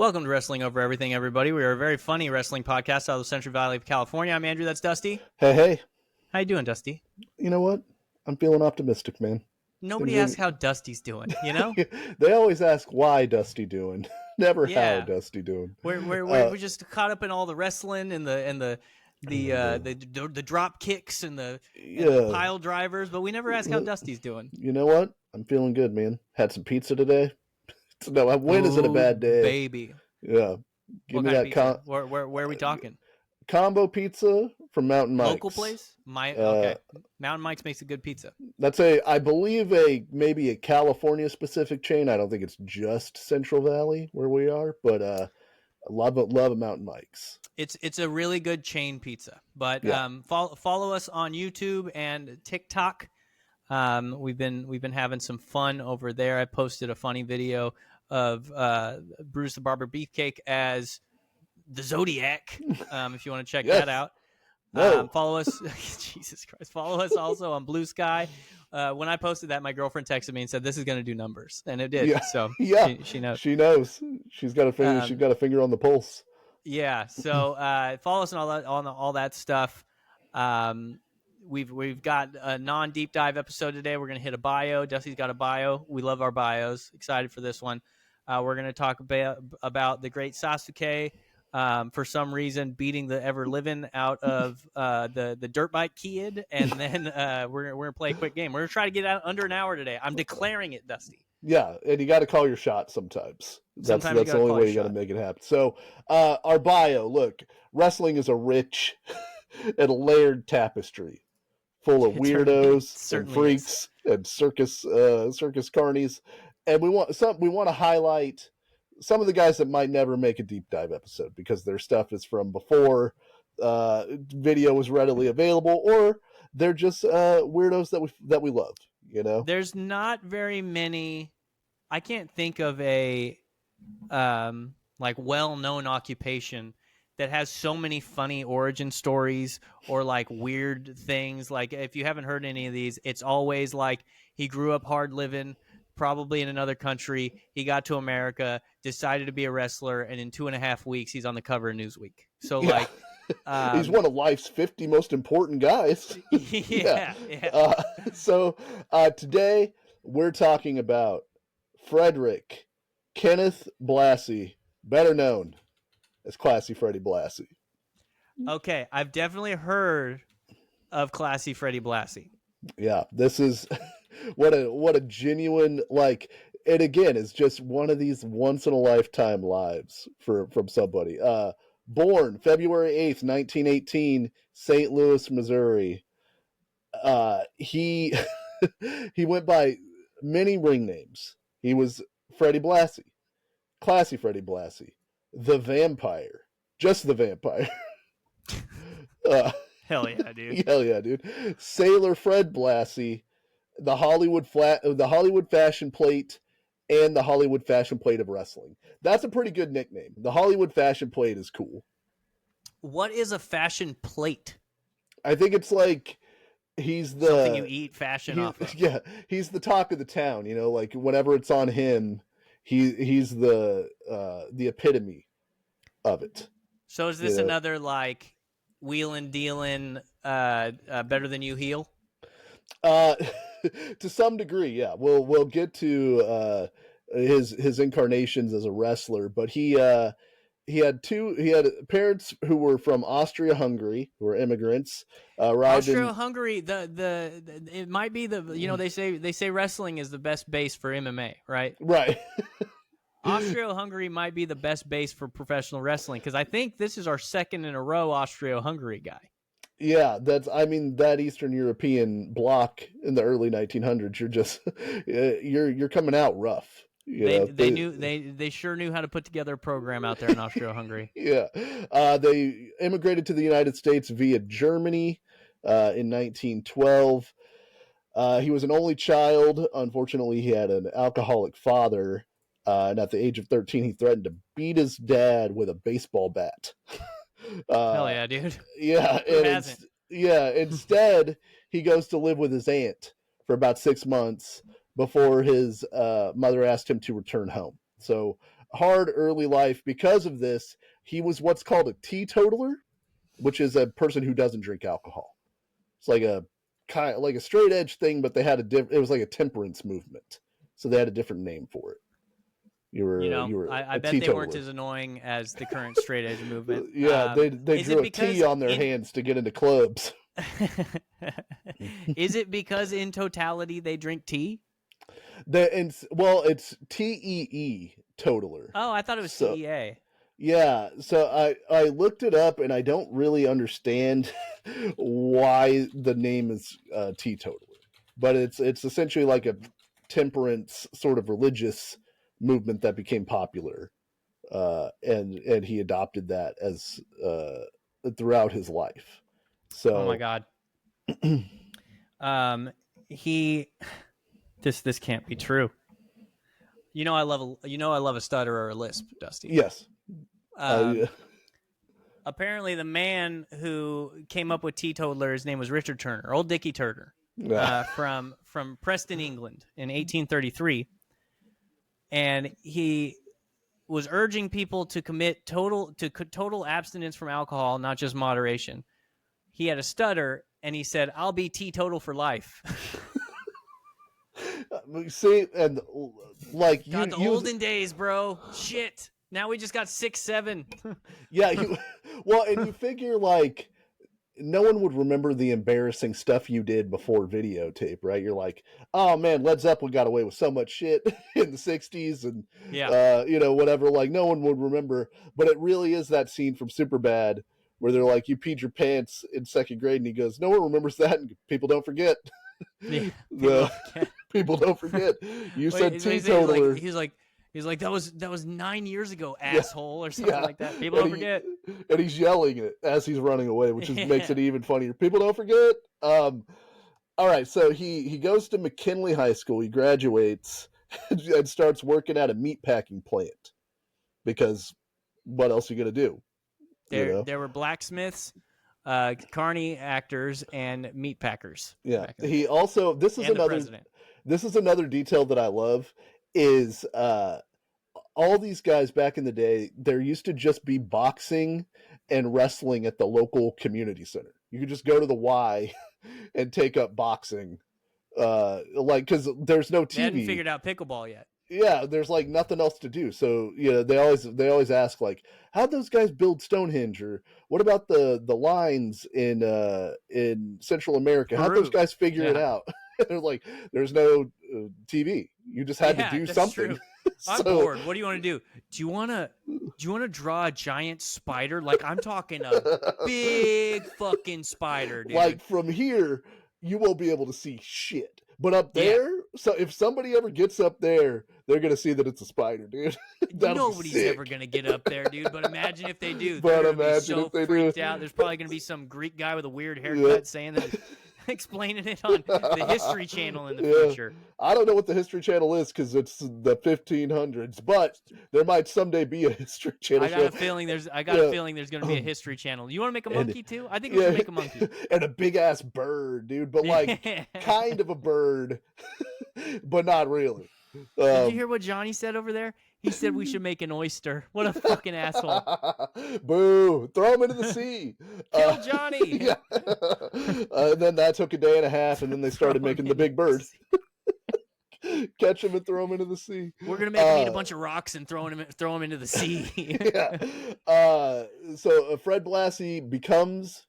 Welcome to Wrestling Over Everything, everybody. We are a very funny wrestling podcast out of the Central Valley of California. I'm Andrew. That's Dusty. Hey. How you doing, Dusty? You know what? I'm feeling optimistic, man. Nobody asks how Dusty's doing, you know? They always ask why Dusty doing, never Yeah. how Dusty doing. We're just caught up in all the wrestling and the drop kicks and the pile drivers, but we never ask how Dusty's doing. You know what? I'm feeling good, man. Had some pizza today. No, a win isn't a bad day, baby. Yeah, give me that. Where are we talking? Combo pizza from Mountain Mike's. Local place? Okay. Mountain Mike's makes a good pizza. That's I believe maybe a California specific chain. I don't think it's just Central Valley where we are, but I love a Mountain Mike's. It's a really good chain pizza. But follow us on YouTube and TikTok. We've been having some fun over there. I posted a funny video of Bruce the Barber Beefcake as the Zodiac. If you want to check that out. Follow us. Jesus Christ. Follow us also on Blue Sky. When I posted that, my girlfriend texted me and said, "This is going to do numbers," and it did. Yeah. So she knows. She knows. She's got a finger. She's got a finger on the pulse. Yeah. So follow us on all that stuff. We've got a non-deep dive episode today. We're going to hit a bio. Dusty's got a bio. We love our bios. Excited for this one. We're going to talk about the Great Sasuke. For some reason, beating the ever-living out of the dirt bike kid, and then we're going to play a quick game. We're going to try to get out under an hour today. I'm declaring it, Dusty. Yeah, and you got to call your shot sometimes. That's the only way you got to make it happen. So our bio, look, wrestling is a rich and layered tapestry full of weirdos and freaks and circus carnies, and we want to highlight some of the guys that might never make a deep dive episode because their stuff is from before video was readily available, or they're just weirdos that we love. You know, there's not very many. I can't think of a well-known occupation that has so many funny origin stories or like weird things. Like if you haven't heard any of these, it's always like he grew up hard living, probably in another country. He got to America, decided to be a wrestler, and in 2.5 weeks, he's on the cover of Newsweek. So he's one of life's 50 most important guys. Yeah. So today we're talking about Frederick Kenneth Blassie, better known as Classy Freddie Blassie. Okay, I've definitely heard of Classy Freddie Blassie. Yeah, this is what a genuine, like, and again, it's just one of these once in a lifetime lives from somebody. Born February 8th, 1918, St. Louis, Missouri. He went by many ring names. He was Freddie Blassie, Classy Freddie Blassie, the Vampire, just the Vampire. Hell yeah, dude. Hell yeah, dude. Sailor Fred Blassie, the Hollywood Fashion Plate, and the Hollywood Fashion Plate of Wrestling. That's a pretty good nickname. The Hollywood Fashion Plate is cool. What is a fashion plate? I think it's like he's the something you eat fashion off of. Yeah, he's the talk of the town. You know, like whenever it's on him, he's the epitome of it. So is this another like wheelin' dealin' better than you heel? To some degree, yeah. We'll get to his incarnations as a wrestler, but he had parents who were from Austria-Hungary, who were immigrants. Austria-Hungary, it might be they say wrestling is the best base for MMA, right? Right. Austria-Hungary might be the best base for professional wrestling because I think this is our second in a row Austria-Hungary guy. Yeah, that Eastern European bloc in the early 1900s. You're just you're coming out rough. They sure knew how to put together a program out there in Austria-Hungary. Yeah, they immigrated to the United States via Germany in 1912. He was an only child. Unfortunately, he had an alcoholic father, and at the age of 13, he threatened to beat his dad with a baseball bat. Hell yeah, dude. Yeah, instead, he goes to live with his aunt for about 6 months before his mother asked him to return home. So hard early life. Because of this, he was what's called a teetotaler, which is a person who doesn't drink alcohol. It's like a kind of like a straight edge thing, but they had it was like a temperance movement, so they had a different name for it. You were I bet they weren't as annoying as the current straight edge movement. Yeah, they drew a T on their hands to get into clubs. Is it because in totality they drink tea? It's TEE, totaler. Oh, I thought it was TEA. Yeah, so I looked it up, and I don't really understand why the name is teetotaler, but it's essentially like a temperance sort of religious movement that became popular, and he adopted that as throughout his life. So, oh my God, this can't be true. I love a stutter or a lisp, Dusty. Yes. Yeah. Apparently, the man who came up with teetotaler, his name was Richard Turner, Old Dickie Turner, from Preston, England, in 1833, and he was urging people to commit total abstinence from alcohol, not just moderation. He had a stutter, and he said, "I'll be teetotal for life." See, and like the olden days, bro. Shit. Now we just got 6'7". Yeah, and you figure like no one would remember the embarrassing stuff you did before videotape, right? You're like, oh man, Led Zeppelin got away with so much shit in the 60s and whatever. Like no one would remember, but it really is that scene from Superbad where they're like, you peed your pants in second grade, and he goes, no one remembers that, and people don't forget. Yeah, people don't forget. You said teetotaler. He's like, that was 9 years ago, asshole, or something like that. People don't forget. And he's yelling it as he's running away, which makes it even funnier. People don't forget. All right, so he goes to McKinley High School. He graduates and starts working at a meatpacking plant because what else are you going to do? There were blacksmiths, carny actors, and meat packers. Yeah. He also this is another detail that I love is all these guys back in the day, there used to just be boxing and wrestling at the local community center. You could just go to the Y and take up boxing. Because there's no TV. They hadn't figured out pickleball yet. Yeah, there's like nothing else to do. So, they always ask like, how'd those guys build Stonehenge? Or what about the lines in Central America? How'd those guys figure it out? They're like, there's no TV. You just had to do something. I'm bored. What do you want to do? Do you want to draw a giant spider? Like I'm talking a big fucking spider, dude. Like from here, you won't be able to see shit. But up there, so if somebody ever gets up there, they're gonna see that it's a spider, dude. Nobody's ever gonna get up there, dude. But imagine if they do. They're gonna be so freaked out. There's probably gonna be some Greek guy with a weird haircut saying that. Explaining it on the History Channel in the future. I don't know what the History Channel is because it's the 1500s, but there might someday be a History Channel. I got a feeling there's going to be a History Channel. You want to make a monkey too? I think we should make a monkey. And a big ass bird, dude, but like kind of a bird, but not really. Did you hear what Johnny said over there? He said we should make an oyster. What a fucking asshole. Boo. Throw him into the sea. Kill Johnny. Yeah. Then that took a day and a half, and then they started making the big bird. Catch him and throw him into the sea. We're going to make him eat a bunch of rocks and throw him into the sea. Yeah. So Fred Blassie becomes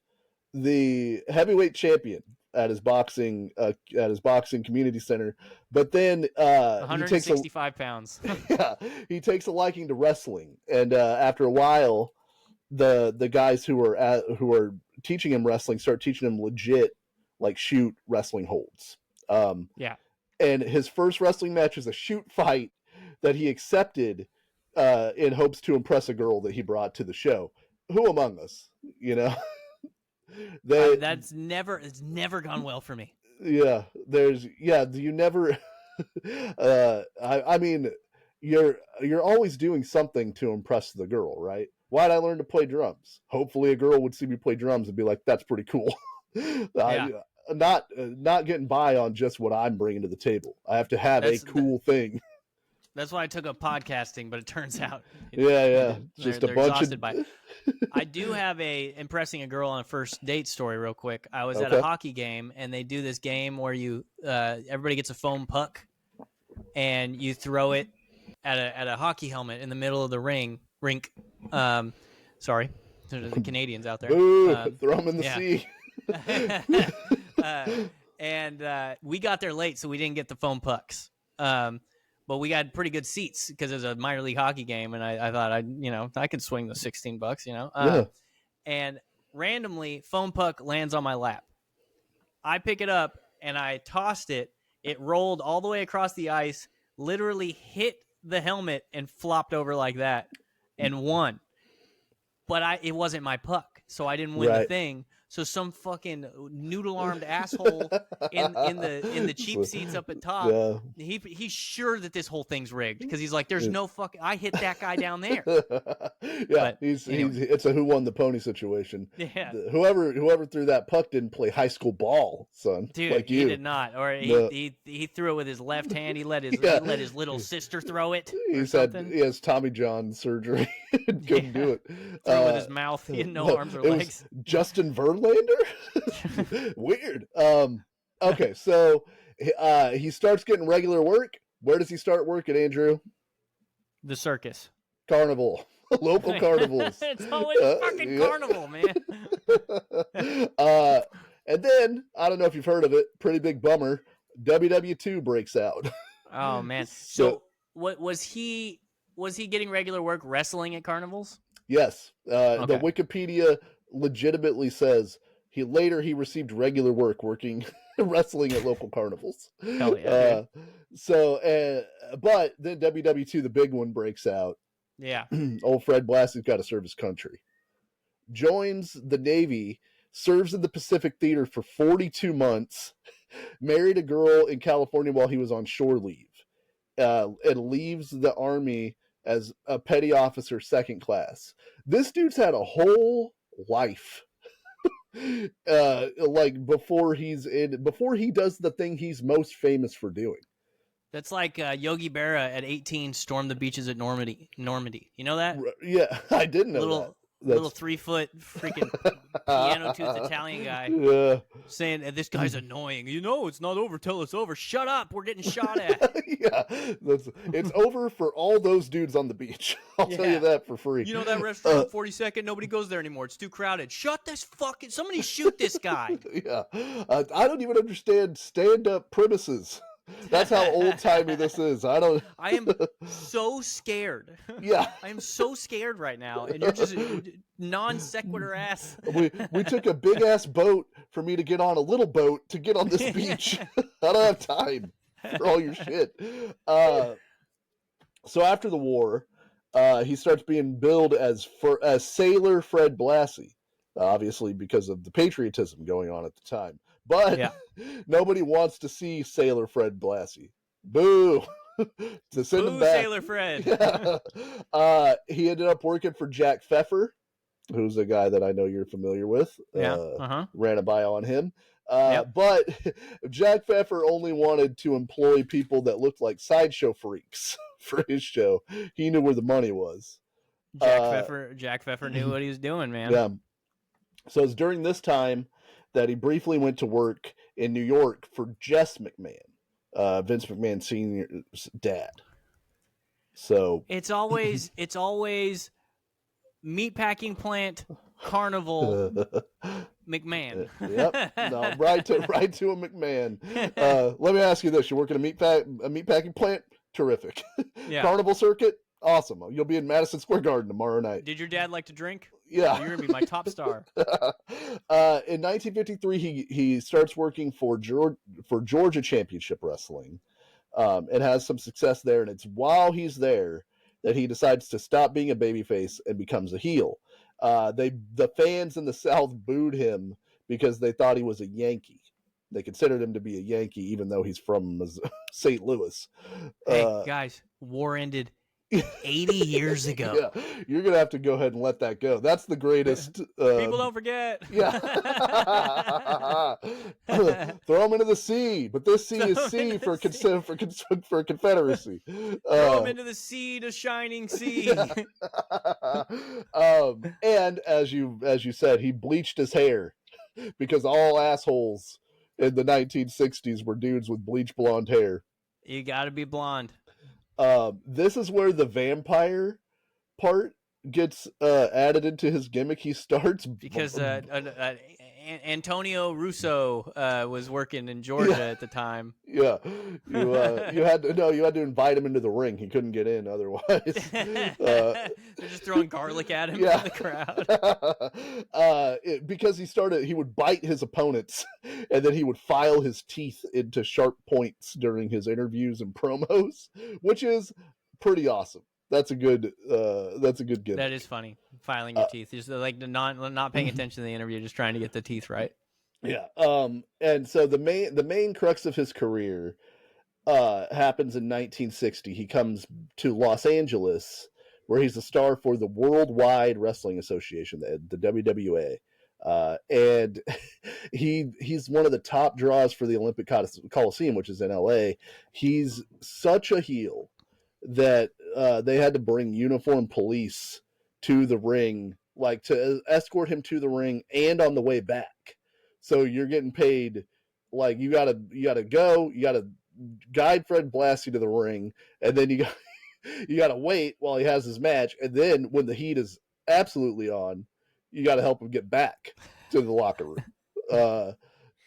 the heavyweight champion at his boxing community center, but then 165 pounds. Yeah, he takes a liking to wrestling, and after a while, the guys who are teaching him wrestling start teaching him legit like shoot wrestling holds. Yeah, and his first wrestling match is a shoot fight that he accepted in hopes to impress a girl that he brought to the show. Who among us, it's never gone well for me. Yeah, you never. I mean, you're always doing something to impress the girl, right? Why'd I learn to play drums? Hopefully, a girl would see me play drums and be like, "That's pretty cool." Yeah. Not getting by on just what I'm bringing to the table. I have to have a cool thing. That's why I took up podcasting, but it turns out, just a they're bunch exhausted of. by it. I do have a impressing a girl on a first date story real quick. I was at Okay. a hockey game, and they do this game where you everybody gets a foam puck, and you throw it at a hockey helmet in the middle of the rink. Sorry, there's the Canadians out there. Boo! Throw them in the sea. And we got there late, so we didn't get the foam pucks. But we got pretty good seats because it was a minor league hockey game, and I thought I could swing the $16, Yeah. And randomly, foam puck lands on my lap. I pick it up and I tossed it. It rolled all the way across the ice, literally hit the helmet and flopped over like that, and won. But it wasn't my puck, so I didn't win the thing. So some fucking noodle-armed asshole in the cheap seats up at top, he's sure that this whole thing's rigged because he's like, "There's no fucking. I hit that guy down there." But it's a who won the pony situation. Yeah, whoever threw that puck didn't play high school ball, son. Dude, like you. He did not, or he threw it with his left hand. He let his little sister throw it. He has Tommy John surgery. Couldn't do it. Threw it with his mouth. He had no arms or legs. Justin Verlander. Weird. Okay, so he starts getting regular work. Where does he start working, Andrew? The circus. Carnival. Local carnivals. It's always fucking carnival, man. And then, I don't know if you've heard of it, pretty big bummer, WW2 breaks out. Oh, man. So what was he getting regular work wrestling at carnivals? Yes. The Wikipedia legitimately says he received regular work working wrestling at local carnivals. Hell yeah. But then WW2, the big one, breaks out. Yeah. Old Fred Blassie's got to serve his country. Joins the Navy, serves in the Pacific Theater for 42 months, married a girl in California while he was on shore leave, and leaves the Army as a petty officer, second class. This dude's had a whole life. Like before he does the thing he's most famous for doing. That's like Yogi Berra at 18 stormed the beaches at Normandy. You know that? Yeah, I didn't know that. Little 3-foot freaking piano-toothed Italian guy saying, this guy's annoying. It's not over till it's over. Shut up. We're getting shot at. Yeah, it's over for all those dudes on the beach. I'll tell you that for free. You know that restaurant, 42nd? Nobody goes there anymore. It's too crowded. Shut this fucking... Somebody shoot this guy. Yeah. I don't even understand stand-up premises. That's how old-timey this is. I am so scared. Yeah. I am so scared right now, and you're just non sequitur ass. We took a big-ass boat for me to get on a little boat to get on this beach. I don't have time for all your shit. So after the war, he starts being billed as Sailor Fred Blassie, obviously because of the patriotism going on at the time. But nobody wants to see Sailor Fred Blassie. Boo! To send him back. Sailor Fred. Yeah. He ended up working for Jack Pfeffer, who's a guy that I know you're familiar with. Ran a bio on him. But Jack Pfeffer only wanted to employ people that looked like sideshow freaks for his show. He knew where the money was. Jack Pfeffer knew what he was doing, man. Yeah. So it's during this time that he briefly went to work in New York for Jess McMahon, Vince McMahon Sr.'s dad. So it's always meatpacking plant, carnival, McMahon. Yep. No, right to a McMahon. Let me ask you this: you're working a meatpacking plant? Terrific. Yeah. Carnival circuit? Awesome. You'll be in Madison Square Garden tomorrow night. Did your dad like to drink? Yeah. You're gonna be my top star. In 1953, he starts working for Georgia Championship Wrestling, and has some success there. And it's while he's there that he decides to stop being a babyface and becomes a heel. The fans in the South booed him because they thought he was a Yankee. They considered him to be a Yankee, even though he's from St. Louis. Hey, guys, war ended 80 years ago. Yeah, you're gonna have to go ahead and let that go. That's the greatest. People don't forget. Yeah. Throw them into the sea, but this sea is sea for Confederacy. Throw them into the sea, to shining sea. And as you said, he bleached his hair because all assholes in the 1960s were dudes with bleach blonde hair. You got to be blonde. This is where the vampire part gets added into his gimmick. He starts because Antonio Russo was working in Georgia at the time. Yeah, you had to invite him into the ring. He couldn't get in otherwise. They're just throwing garlic at him in the crowd. Because he would bite his opponents, and then he would file his teeth into sharp points during his interviews and promos, which is pretty awesome. That's a good gimmick. That is funny. Filing your teeth, just like not paying attention to the interview, just trying to get the teeth right. Yeah. And so the main crux of his career happens in 1960. He comes to Los Angeles, where he's a star for the Worldwide Wrestling Association, the WWA. And he's one of the top draws for the Olympic Coliseum, which is in LA. He's such a heel that they had to bring uniformed police to the ring, like to escort him to the ring and on the way back. So you're getting paid, like you gotta guide Fred Blassie to the ring, and then you gotta wait while he has his match, and then when the heat is absolutely on, you gotta help him get back to the locker room.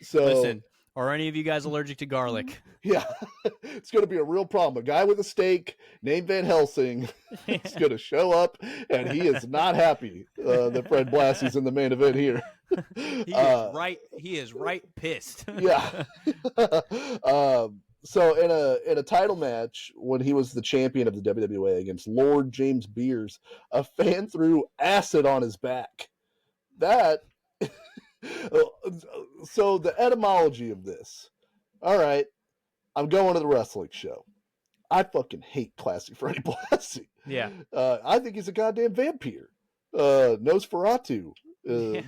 So listen, are any of you guys allergic to garlic? Yeah, it's going to be a real problem. A guy with a steak named Van Helsing is going to show up, and he is not happy that Fred Blassie's in the main event here. He is right pissed. Yeah. So in a title match, when he was the champion of the WWA against Lord James Beers, a fan threw acid on his back. So the etymology of this. All right, I'm going to the wrestling show. I fucking hate classy Freddie Blassie. Yeah. I think he's a goddamn vampire. Nosferatu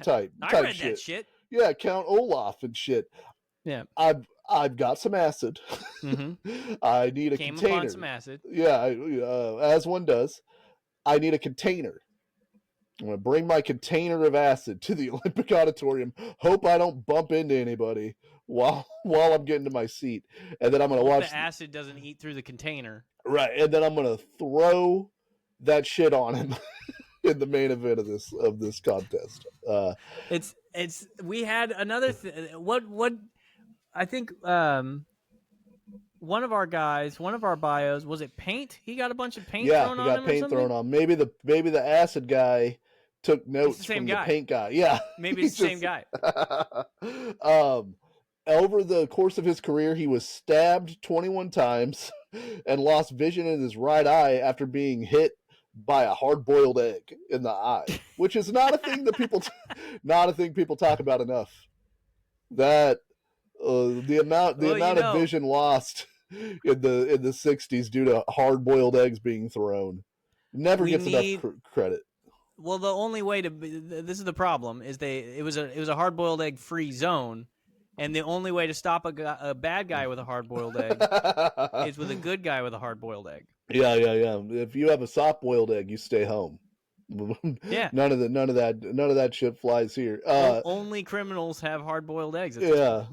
type I read shit. That shit. Yeah, Count Olaf and shit. Yeah. I've got some acid. Mm-hmm. I need a container. Came upon some acid. Yeah, as one does. I need a container. I'm going to bring my container of acid to the Olympic Auditorium. Hope I don't bump into anybody while I'm getting to my seat. And then I'm going to watch. The acid doesn't eat through the container. Right. And then I'm going to throw that shit on him in the main event of this contest. We had another what I think one of our bios, was it paint? He got a bunch of paint thrown on him. Yeah, he got paint thrown on. Maybe the acid guy took notes from the paint guy. Yeah. Maybe it's the same guy. Over the course of his career, he was stabbed 21 times and lost vision in his right eye after being hit by a hard-boiled egg in the eye, which is not a thing that people talk about enough. That the amount of vision lost in the 60s due to hard-boiled eggs being thrown never gets enough credit. Well, the only way this is the problem is it was a hard-boiled egg free zone, and the only way to stop a bad guy with a hard-boiled egg is with a good guy with a hard-boiled egg. Yeah. If you have a soft-boiled egg, you stay home. Yeah. None of that shit flies here. Only criminals have hard-boiled eggs. Yeah.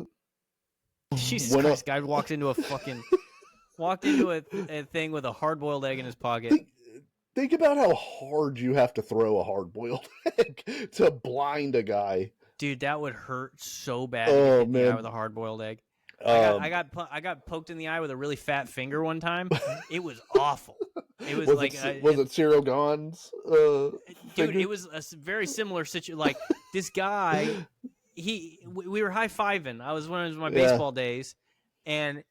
Jesus Christ! Guy walked into a thing with a hard-boiled egg in his pocket. Think about how hard you have to throw a hard-boiled egg to blind a guy. Dude, that would hurt so bad. To hit the eye with a hard-boiled egg. I got poked in the eye with a really fat finger one time. It was awful. It was was it Cyril Gahn's? Dude, it was a very similar situation. Like this guy, we were high-fiving. I was one of my baseball days, and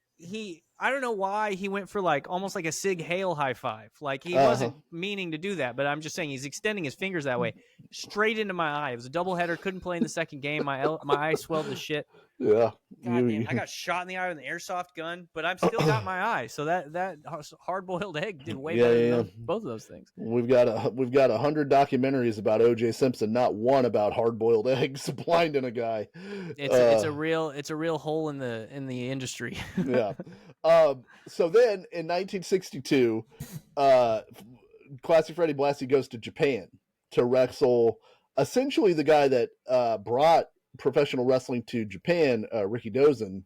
I don't know why he went for like almost like a Sig Heil high five. Like he wasn't meaning to do that, but I'm just saying he's extending his fingers that way, straight into my eye. It was a doubleheader. Couldn't play in the second game. My eye swelled to shit. Yeah. God damn, I got shot in the eye with an airsoft gun, but I've still got my eye. So that hard-boiled egg did way better than both of those things. We've got 100 documentaries about O.J. Simpson, not one about hard-boiled eggs blinding a guy. It's a real hole in the industry. Yeah. So then in 1962, Classy Freddie Blassie goes to Japan to wrestle essentially the guy that brought professional wrestling to Japan, Ricky Dozan.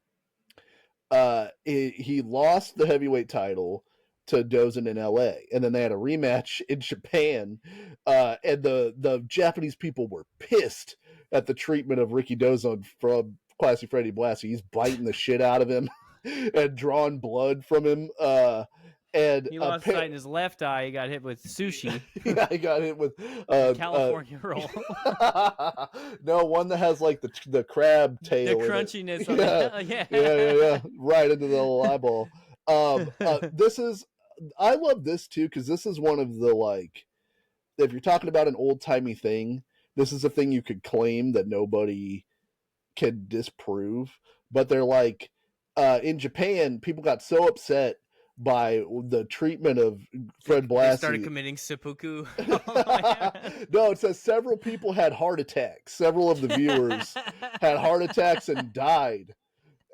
He lost the heavyweight title to Dozan in LA, and then they had a rematch in Japan, and the Japanese people were pissed at the treatment of Ricky Dozan from Classy Freddie Blassie. He's biting the shit out of him and drawing blood from him. And he lost sight in his left eye. He got hit with sushi. Yeah, he got hit with California roll. No, one that has like the crab tail. The crunchiness. Yeah, right into the little eyeball. I love this too, because this is one of the, like, if you're talking about an old timey thing, this is a thing you could claim that nobody can disprove. But they're like, in Japan, people got so upset by the treatment of Fred Blassie. They started committing seppuku. No, it says several people had heart attacks. Several of the viewers had heart attacks and died.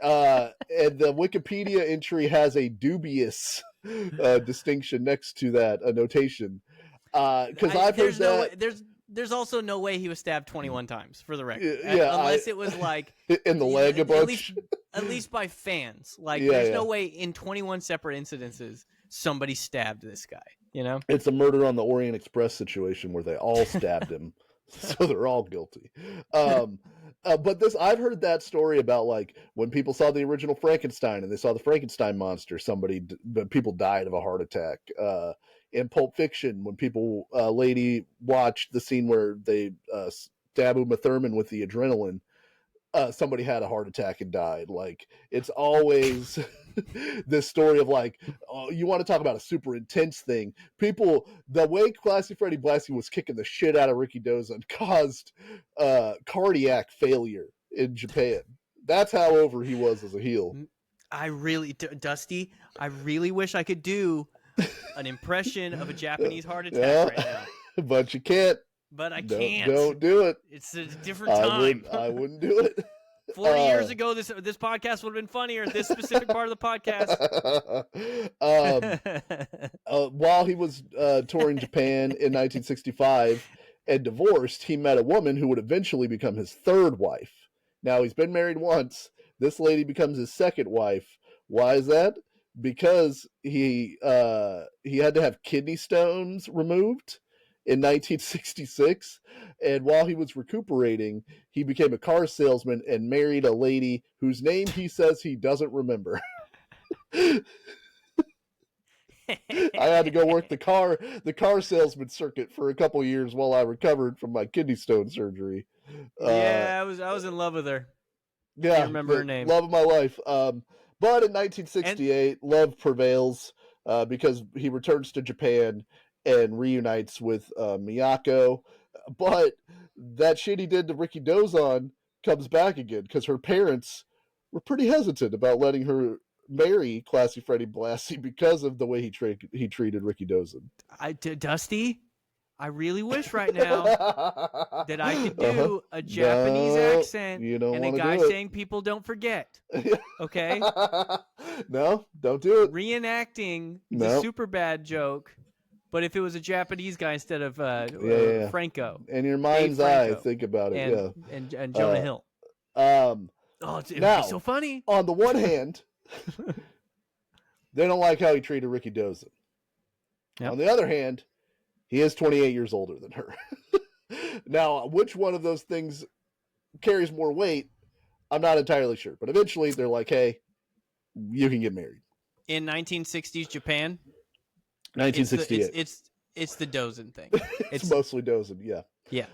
And the Wikipedia entry has a dubious distinction next to that, a notation. Because I've heard that. There's also no way he was stabbed 21 times, for the record. Yeah, unless it was like in the leg a bunch. At least by fans. Like, there's no way in 21 separate incidences somebody stabbed this guy. You know, it's a Murder on the Orient Express situation where they all stabbed him, so they're all guilty. But I've heard that story about, like, when people saw the original Frankenstein and they saw the Frankenstein monster, people died of a heart attack. In Pulp Fiction, when lady watched the scene where they stab Uma Thurman with the adrenaline, somebody had a heart attack and died. Like, it's always this story of, like, you want to talk about a super intense thing. The way Classy Freddie Blassie was kicking the shit out of Ricky Dozan caused cardiac failure in Japan. That's how over he was as a heel. Dusty, I really wish I could do an impression of a Japanese heart attack right now. But you can't. But I can't. Don't do it. It's a different time. I wouldn't do it. 40 years ago, this podcast would have been funnier. This specific part of the podcast. While he was touring Japan in 1965 and divorced, he met a woman who would eventually become his third wife. Now, he's been married once. This lady becomes his second wife. Why is that? Because he had to have kidney stones removed in 1966, and while he was recuperating, he became a car salesman and married a lady whose name he says he doesn't remember. I had to go work the car salesman circuit for a couple years while I recovered from my kidney stone surgery. I was in love with her. Yeah, I remember her name. Love of my life. But in 1968, love prevails because he returns to Japan and reunites with Miyako. But that shit he did to Ricky Dozan comes back again because her parents were pretty hesitant about letting her marry Classy Freddie Blassie because of the way he treated Ricky Dozan. Dusty, I really wish right now that I could do a Japanese accent and a guy saying people don't forget. Okay? No, don't do it. Reenacting the super bad joke, but if it was a Japanese guy instead of Franco. In your mind's eye, think about it. And Jonah Hill. It would be so funny. On the one hand, they don't like how he treated Ricky Dozan. Yep. On the other hand, he is 28 years older than her. Now, which one of those things carries more weight, I'm not entirely sure. But eventually, they're like, hey, you can get married. In 1960s Japan? 1968. It's the Dozan thing. It's mostly Dozan, yeah. Yeah.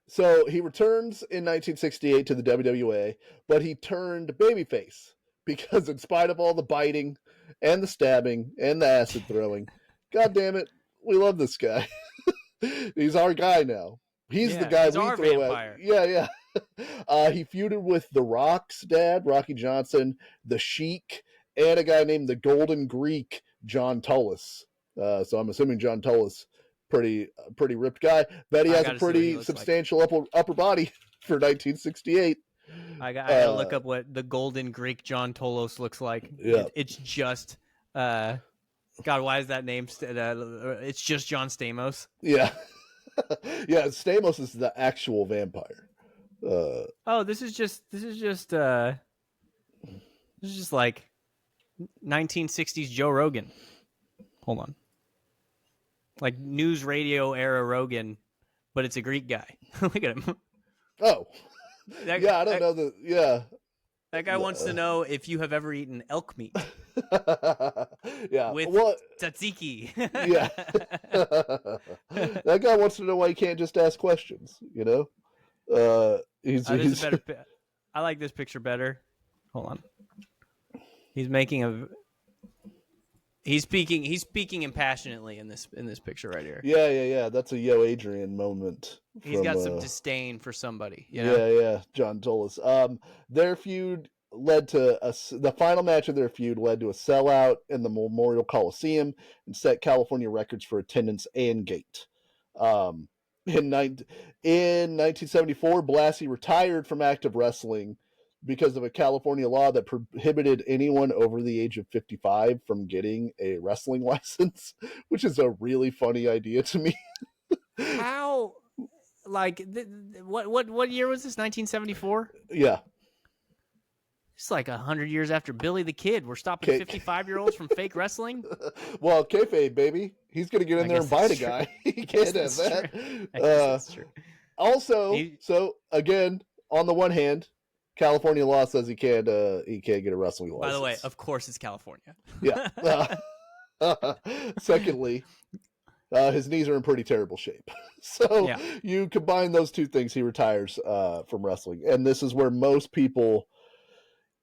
So he returns in 1968 to the WWA, but he turned babyface because in spite of all the biting and the stabbing and the acid throwing, God damn it, we love this guy. He's our guy now. He's the guy we throw vampire. at. Yeah. He feuded with The Rock's dad, Rocky Johnson, The Sheik, and a guy named the Golden Greek, John Tullis. So I'm assuming John Tullis, pretty ripped guy. Bet he has a pretty substantial upper body for 1968. I gotta look up what the Golden Greek John Tolos looks like. Yeah. It's just God, why is that name? It's just John Stamos. Yeah. Yeah, Stamos is the actual vampire. This is just like 1960s Joe Rogan. Hold on. Like news radio era Rogan, but it's a Greek guy. Look at him. Oh. I don't know. Yeah. That guy wants to know if you have ever eaten elk meat. Yeah. With tzatziki. Yeah. That guy wants to know why he can't just ask questions, you know? He's better. I like this picture better. Hold on. He's speaking impassionately in this picture right here. Yeah. That's a Yo Adrian moment. He's got some disdain for somebody. You know? Yeah. John Tullis. Their feud led to the final match of their feud led to a sellout in the Memorial Coliseum and set California records for attendance and gate. In 1974, Blassie retired from active wrestling because of a California law that prohibited anyone over the age of 55 from getting a wrestling license, which is a really funny idea to me. How, like, what year was this? 1974? Yeah. It's like 100 years after Billy the Kid. We're stopping 55-year-olds from fake wrestling? Well, kayfabe, baby. He's going to get in there and bite a guy. He can't have that. I guess that's true. Also, so, again, on the one hand, California law says he can't get a wrestling license. By the way, of course it's California. Yeah. Secondly, his knees are in pretty terrible shape. So you combine those two things, he retires from wrestling. And this is where most people,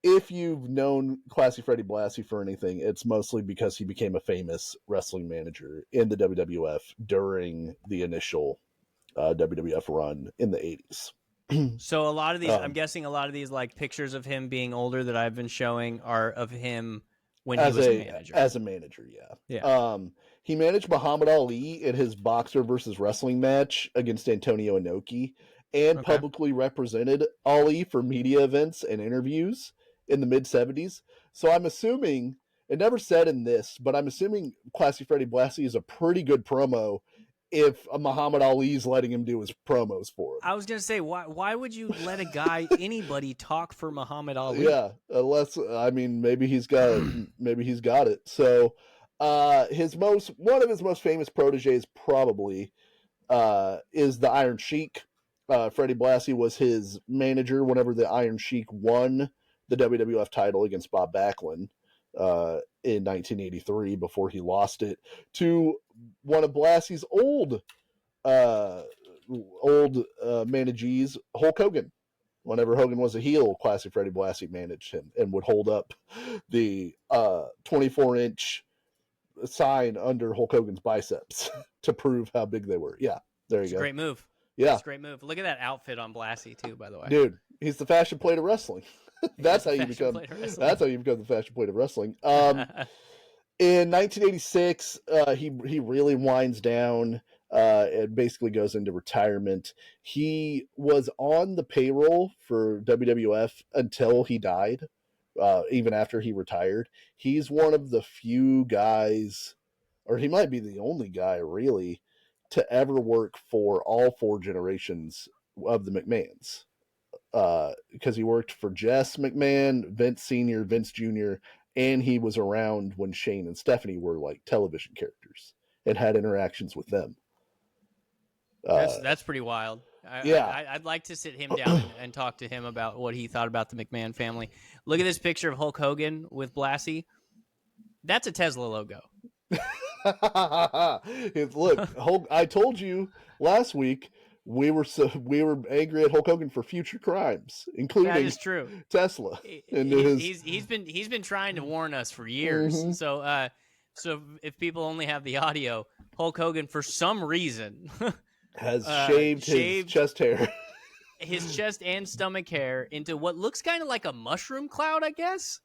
if you've known Classy Freddie Blassie for anything, it's mostly because he became a famous wrestling manager in the WWF during the initial WWF run in the 80s. So a lot of these, I'm guessing a lot of these like pictures of him being older that I've been showing are of him when he was a manager. As a manager, yeah. He managed Muhammad Ali in his boxer versus wrestling match against Antonio Inoki and publicly represented Ali for media events and interviews in the mid-70s. So I'm assuming, it never said in this, but I'm assuming Classy Freddie Blassie is a pretty good promo if Muhammad Ali's letting him do his promos for him. I was going to say, why would you let a guy, anybody talk for Muhammad Ali? Yeah, unless, I mean, maybe he's got it. So one of his most famous proteges probably is the Iron Sheik. Freddie Blassie was his manager whenever the Iron Sheik won the WWF title against Bob Backlund in 1983 before he lost it to one of Blassie's old managees, Hulk Hogan. Whenever Hogan was a heel, Classy Freddie Blassie managed him and would hold up the 24-inch sign under Hulk Hogan's biceps to prove how big they were. Yeah, there you go. Great move. Yeah. That's a great move. Look at that outfit on Blassie too, by the way. Dude, he's the fashion plate of wrestling. That's how you become the fashion plate of wrestling. In 1986, he really winds down and basically goes into retirement. He was on the payroll for WWF until he died, even after he retired. He's one of the few guys, or he might be the only guy really, to ever work for all four generations of the McMahons. Because he worked for Jess McMahon, Vince Sr., Vince Jr., and he was around when Shane and Stephanie were like television characters and had interactions with them. That's pretty wild. I'd like to sit him down and talk to him about what he thought about the McMahon family. Look at this picture of Hulk Hogan with Blassie. That's a Tesla logo. Look, Hulk, I told you last week we were angry at Hulk Hogan for future crimes, including that is true. Tesla. He's been trying to warn us for years. Mm-hmm. So if people only have the audio, Hulk Hogan for some reason has shaved his chest hair. his chest and stomach hair into what looks kind of like a mushroom cloud, I guess.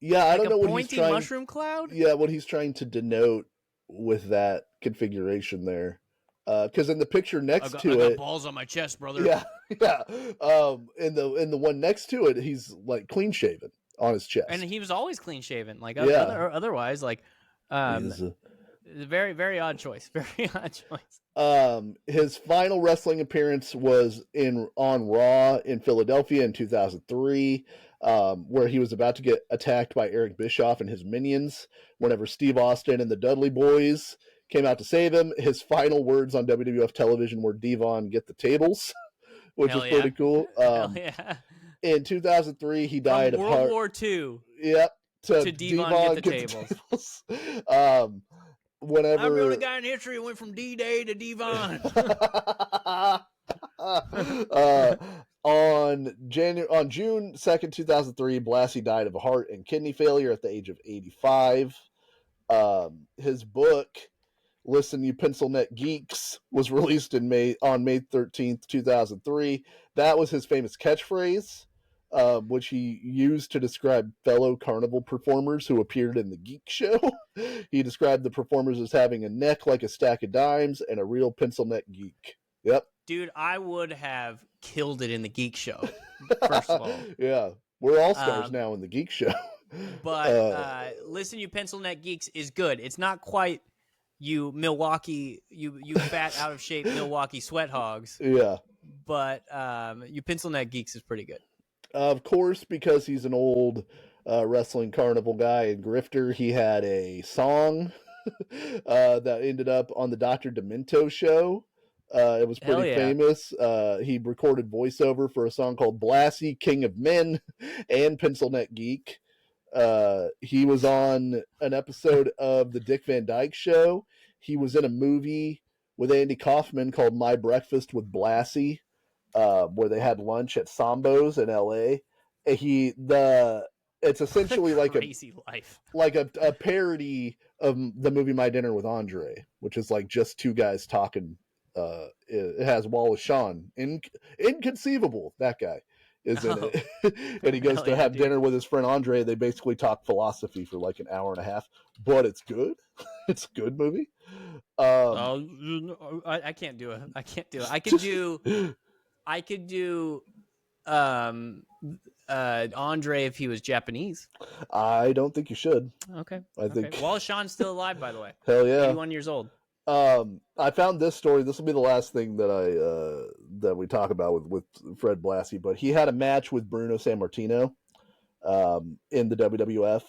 Yeah, I like don't know what he's pointy trying. Mushroom cloud. Yeah, what he's trying to denote with that configuration there. Because in the picture next I to got it, balls on my chest, brother. yeah, yeah. In the one next to it, he's like clean shaven on his chest, and he was always clean shaven. Like yeah. otherwise, like very very odd choice. Very odd choice. His final wrestling appearance was on Raw in Philadelphia in 2003, where he was about to get attacked by Eric Bischoff and his minions. Whenever Steve Austin and the Dudley Boys came out to save him, his final words on WWF television were "Devon, get the tables," which Hell was pretty cool. Hell yeah. In 2003, he died From of World War II. Yep. To Devon, get the tables. Whenever I'm the only guy in history who went from D-Day to Devon. On June 2nd, 2003, Blassie died of a heart and kidney failure at the age of 85. His book, Listen You Pencil Neck Geeks, was released on May 13th, 2003. That was his famous catchphrase, which he used to describe fellow carnival performers who appeared in the Geek Show. He described the performers as having a neck like a stack of dimes and a real pencil neck geek. Yep. Dude, I would have killed it in the Geek Show, first of all. Yeah. We're all stars now in the Geek Show. But Listen You Pencil Neck Geeks is good. It's not quite you Milwaukee, you fat out of shape Milwaukee sweat hogs. Yeah. But you Pencil Neck Geeks is pretty good. Of course, because he's an old wrestling carnival guy and grifter, he had a song that ended up on the Dr. Demento show. It was pretty famous. He recorded voiceover for a song called Blassie, King of Men, and Pencil Neck Geek. He was on an episode of the Dick Van Dyke Show. He was in a movie with Andy Kaufman called My Breakfast with Blassie, where they had lunch at Sambo's in L.A. It's essentially like a parody of the movie My Dinner with Andre, which is like just two guys talking. It has Wallace Shawn, inconceivable. That guy is in it, and he goes to have dinner with his friend Andre. They basically talk philosophy for like an hour and a half, but it's good. It's a good movie. I can't do it. I can't do it. I could do Andre if he was Japanese. I don't think you should. Okay. I think Wallace Shawn's still alive, by the way. Hell yeah. 81 years old. I found this story. This will be the last thing that that we talk about with Fred Blassie, but he had a match with Bruno Sammartino in the WWF,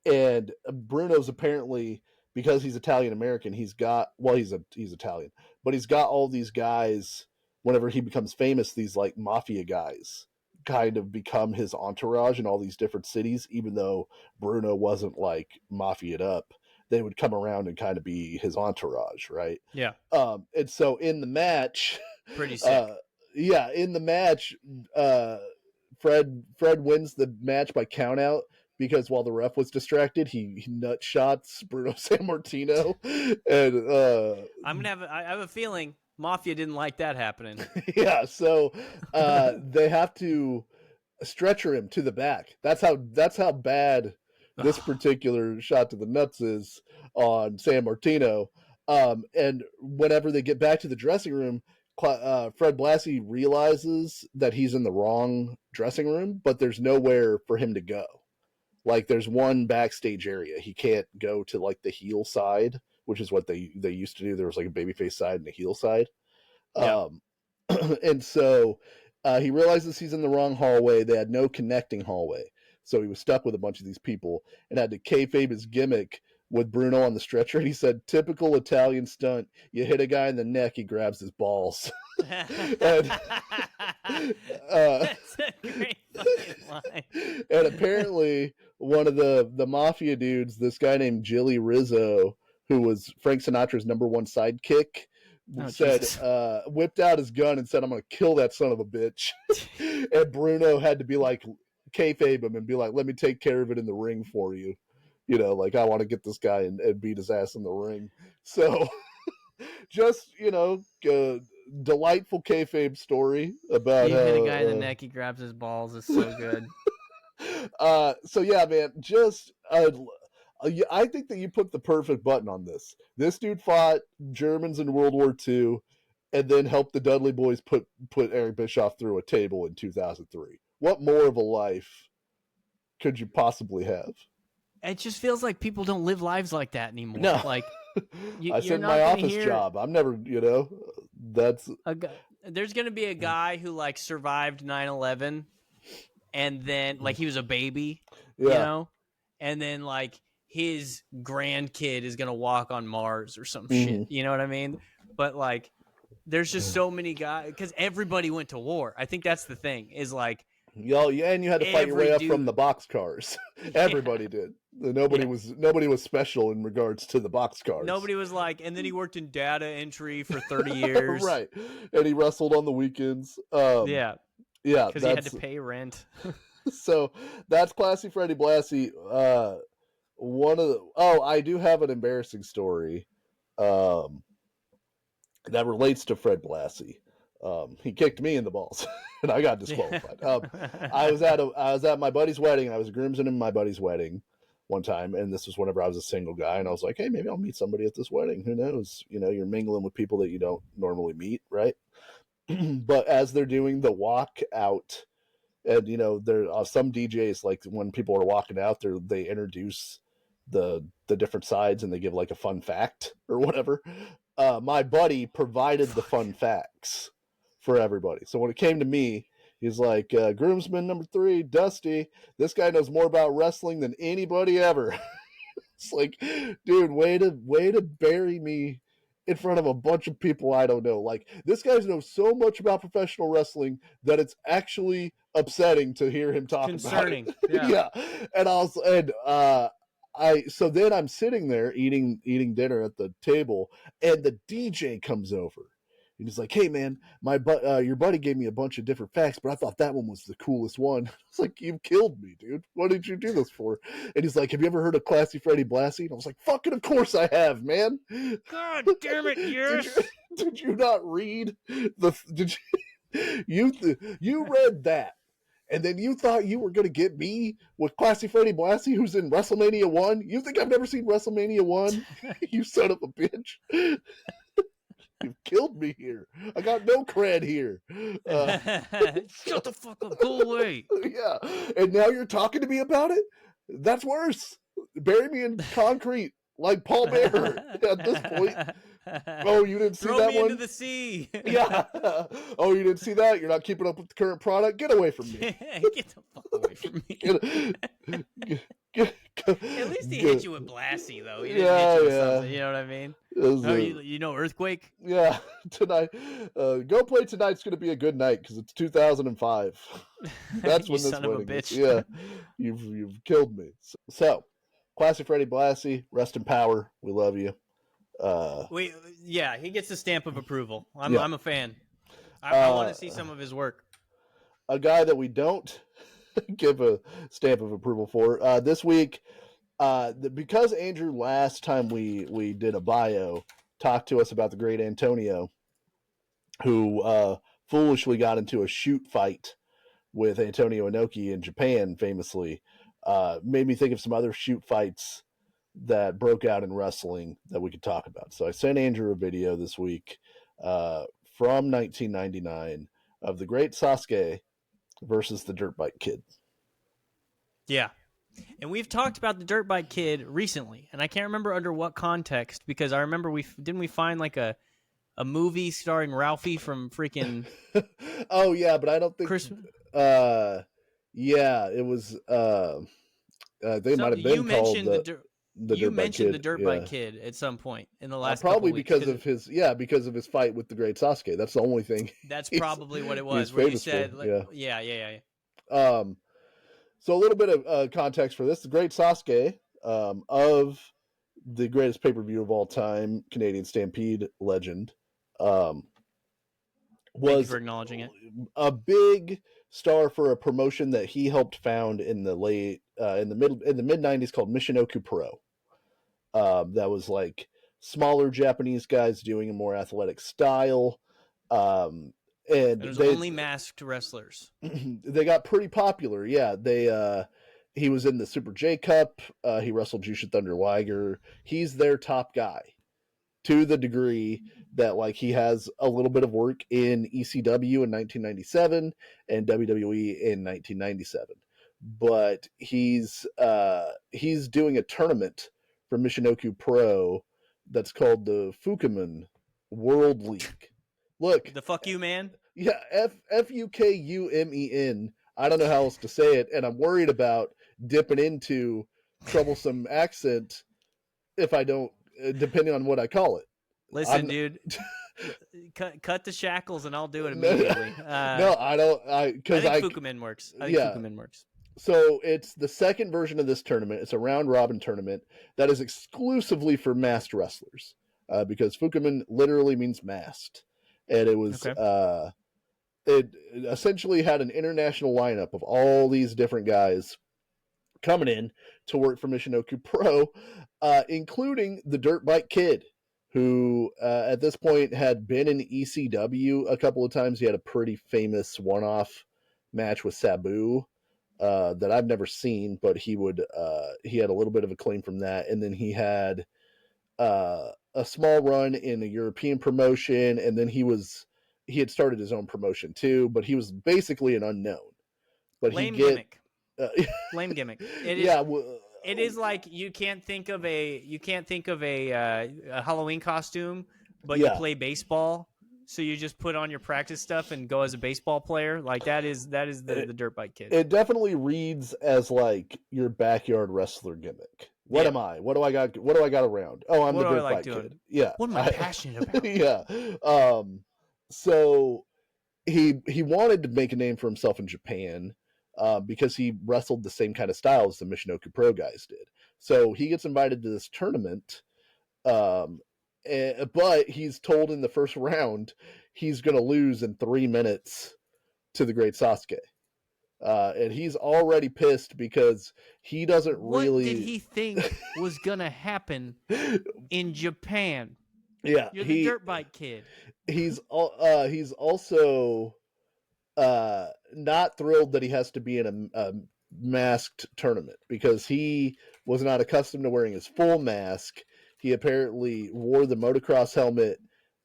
and Bruno's apparently, because he's Italian American, he's Italian, but he's got all these guys. Whenever he becomes famous, these like mafia guys kind of become his entourage in all these different cities, even though Bruno wasn't like mafia'd up. They would come around and kind of be his entourage, right? Yeah. And so in the match, pretty sick. In the match, Fred wins the match by countout because while the ref was distracted, he nut shots Bruno Sammartino, and I have a feeling Mafia didn't like that happening. Yeah, so they have to stretcher him to the back. That's how bad this particular shot to the nuts is on Sammartino. And whenever they get back to the dressing room, Fred Blassie realizes that he's in the wrong dressing room, but there's nowhere for him to go. Like, there's one backstage area. He can't go to like the heel side, which is what they used to do. There was like a babyface side and a heel side. Yeah. And so he realizes he's in the wrong hallway. They had no connecting hallway. So he was stuck with a bunch of these people and had to kayfabe his gimmick with Bruno on the stretcher. And he said, typical Italian stunt. You hit a guy in the neck, he grabs his balls. That's a great fucking line. And apparently one of the mafia dudes, this guy named Jilly Rizzo, who was Frank Sinatra's #1 sidekick, whipped out his gun and said, I'm going to kill that son of a bitch. And Bruno had to be like, kayfabe him and be like, let me take care of it in the ring for you. You know, like, I want to get this guy and beat his ass in the ring. So just, delightful kayfabe story about you hit a guy in the neck, he grabs his balls. It's so good. So yeah, man, just I think that you put the perfect button on this. This dude fought Germans in World War II, and then helped the Dudley Boys put Eric Bischoff through a table in 2003. What more of a life could you possibly have? It just feels like people don't live lives like that anymore. No, like I said my office job. I'm never, that's there's gonna be a guy who like survived 9/11, and then like he was a baby, and then like his grandkid is gonna walk on Mars or some shit. You know what I mean? But like, there's just so many guys because everybody went to war. I think that's the thing. Is like. And you had to fight your way up from the boxcars. Everybody did. Nobody was special in regards to the boxcars. Nobody was like, and then he worked in data entry for 30 years. Right. And he wrestled on the weekends. Yeah. Yeah. Because he had to pay rent. So that's Classy Freddie Blassie. I do have an embarrassing story that relates to Fred Blassie. He kicked me in the balls and I got disqualified. I was at my buddy's wedding, and I was a groomsman in my buddy's wedding one time. And this was whenever I was a single guy, and I was like, hey, maybe I'll meet somebody at this wedding. Who knows? You're mingling with people that you don't normally meet. Right. But as they're doing the walk out, and, there are some DJs, like when people are walking out there, they introduce the different sides and they give like a fun fact or whatever. My buddy provided the fun facts for everybody. So when it came to me, he's like, groomsman number 3, Dusty, this guy knows more about wrestling than anybody ever. It's like, dude, way to bury me in front of a bunch of people I don't know. Like, this guy knows so much about professional wrestling that it's actually upsetting to hear him talk Concerning. about it. Yeah. So then I'm sitting there eating dinner at the table, and the DJ comes over. And he's like, hey, man, your buddy gave me a bunch of different facts, but I thought that one was the coolest one. It's like, you killed me, dude. What did you do this for? And he's like, have you ever heard of Classy Freddie Blassie? And I was like, fucking of course I have, man. God damn it, yes. Did you not read you read that? And then you thought you were going to get me with Classy Freddie Blassie, who's in WrestleMania 1? You think I've never seen WrestleMania 1? You son of a bitch. You've killed me here. I got no cred here. Shut the fuck up. Go away. Yeah. And now you're talking to me about it? That's worse. Bury me in concrete like Paul Bearer at this point. Oh, you didn't see that one? Throw me into the sea. Yeah. Oh, you didn't see that? You're not keeping up with the current product? Get away from me. Get the fuck away from me. At least he hit you with Blassie, though. He didn't hit you with something. You know what I mean? You know Earthquake? Yeah. Tonight. Go Play Tonight's going to be a good night because it's 2005. That's when this son of a bitch. Is. Yeah. You've killed me. So, Classic Freddie Blassie, rest in power. We love you. He gets the stamp of approval. I'm a fan. I want to see some of his work. A guy that we don't give a stamp of approval for this week, because Andrew last time we did a bio talked to us about the great Antonio, who foolishly got into a shoot fight with Antonio Inoki in Japan, famously. Made me think of some other shoot fights that broke out in wrestling that we could talk about. So I sent Andrew a video this week from 1999 of the Great Sasuke versus the Dirt Bike Kid. Yeah. And we've talked about the Dirt Bike Kid recently, and I can't remember under what context, because I remember we find like a movie starring Ralphie from freaking Oh yeah, but I don't think yeah, it was they might have been called You mentioned the Dirt Bike Kid at some point in the last probably because of his fight with the Great Sasuke. That's the only thing. That's probably what it was. Where you said, yeah. So a little bit of context for this: the Great Sasuke, of the greatest pay-per-view of all time, Canadian Stampede legend, Thank you for acknowledging it. A big star for a promotion that he helped found in the mid '90s called Michinoku Pro. That was like smaller Japanese guys doing a more athletic style. And there's only masked wrestlers. They got pretty popular. Yeah, he was in the Super J Cup. He wrestled Jushin Thunder Liger. He's their top guy, to the degree that like he has a little bit of work in ECW in 1997 and WWE in 1997. But he's doing a tournament for Michinoku Pro that's called the Fukumen World League. Look, the fuck you man. Yeah, Fukumen. I don't know how else to say it, and I'm worried about dipping into troublesome accent if I don't, depending on what I call it. Listen, dude, cut the shackles and I'll do it immediately. No, I don't. I think Fukumen works. Fukumen works. So it's the second version of this tournament. It's a round robin tournament that is exclusively for masked wrestlers, because Fukumen literally means masked, and it was it essentially had an international lineup of all these different guys coming in to work for Michinoku Pro, including the Dirt Bike Kid, who at this point had been in ECW a couple of times. He had a pretty famous one-off match with Sabu that I've never seen, but he had a little bit of acclaim from that. And then he had a small run in a European promotion, and then he had started his own promotion too, but he was basically an unknown. But lame gimmick. Lame gimmick. It is. Yeah, it is like you can't think of a Halloween costume, but you play baseball, so you just put on your practice stuff and go as a baseball player. Like that is the Dirt Bike Kid. It definitely reads as like your backyard wrestler gimmick. What am I? What do I got? What do I got around? Oh, I'm the Dirt Bike Kid. Yeah. What am I passionate about? Yeah. So he wanted to make a name for himself in Japan, because he wrestled the same kind of style as the Michinoku Pro guys did. So he gets invited to this tournament, but he's told in the first round he's going to lose in 3 minutes to the Great Sasuke. And he's already pissed because he doesn't really... What did he think was going to happen in Japan? Yeah. You're the Dirt Bike Kid. He's also not thrilled that he has to be in a masked tournament because he was not accustomed to wearing his full mask. He apparently wore the motocross helmet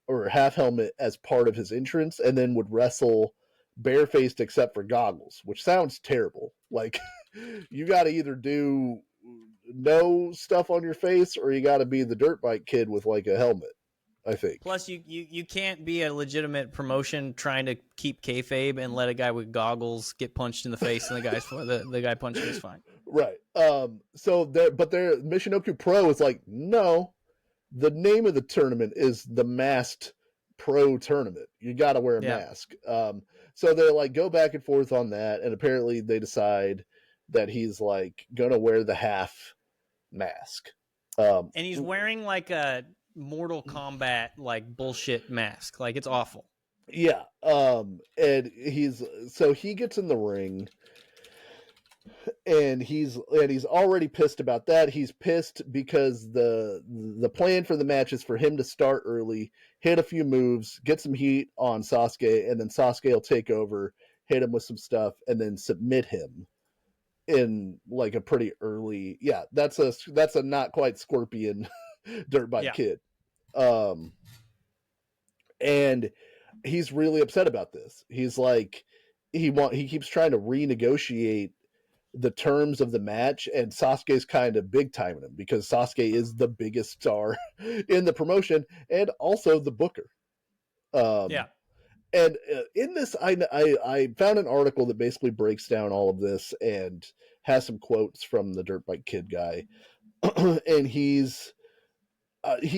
or half helmet as part of his entrance and then would wrestle barefaced except for goggles, which sounds terrible. Like, you got to either do no stuff on your face or you got to be the Dirt Bike Kid with like a helmet, I think. Plus, you can't be a legitimate promotion trying to keep kayfabe and let a guy with goggles get punched in the face and the guy punching is fine. Right. But their Michinoku Pro is like, no, the name of the tournament is the Masked Pro Tournament. You got to wear a mask. So they like go back and forth on that, and apparently they decide that he's like gonna wear the half mask. And he's wearing like a Mortal Kombat like bullshit mask. Like it's awful. Yeah. And he gets in the ring and he's already pissed about that. He's pissed because the plan for the match is for him to start early, hit a few moves, get some heat on Sasuke, and then Sasuke will take over, hit him with some stuff, and then submit him in like a pretty early. Yeah, that's a not quite Scorpion Dirt Bike Kid. And he's really upset about this. He's like, he keeps trying to renegotiate the terms of the match, and Sasuke's kind of big timing him because Sasuke is the biggest star in the promotion and also the booker. And in this, I found an article that basically breaks down all of this and has some quotes from the Dirt Bike Kid guy, and he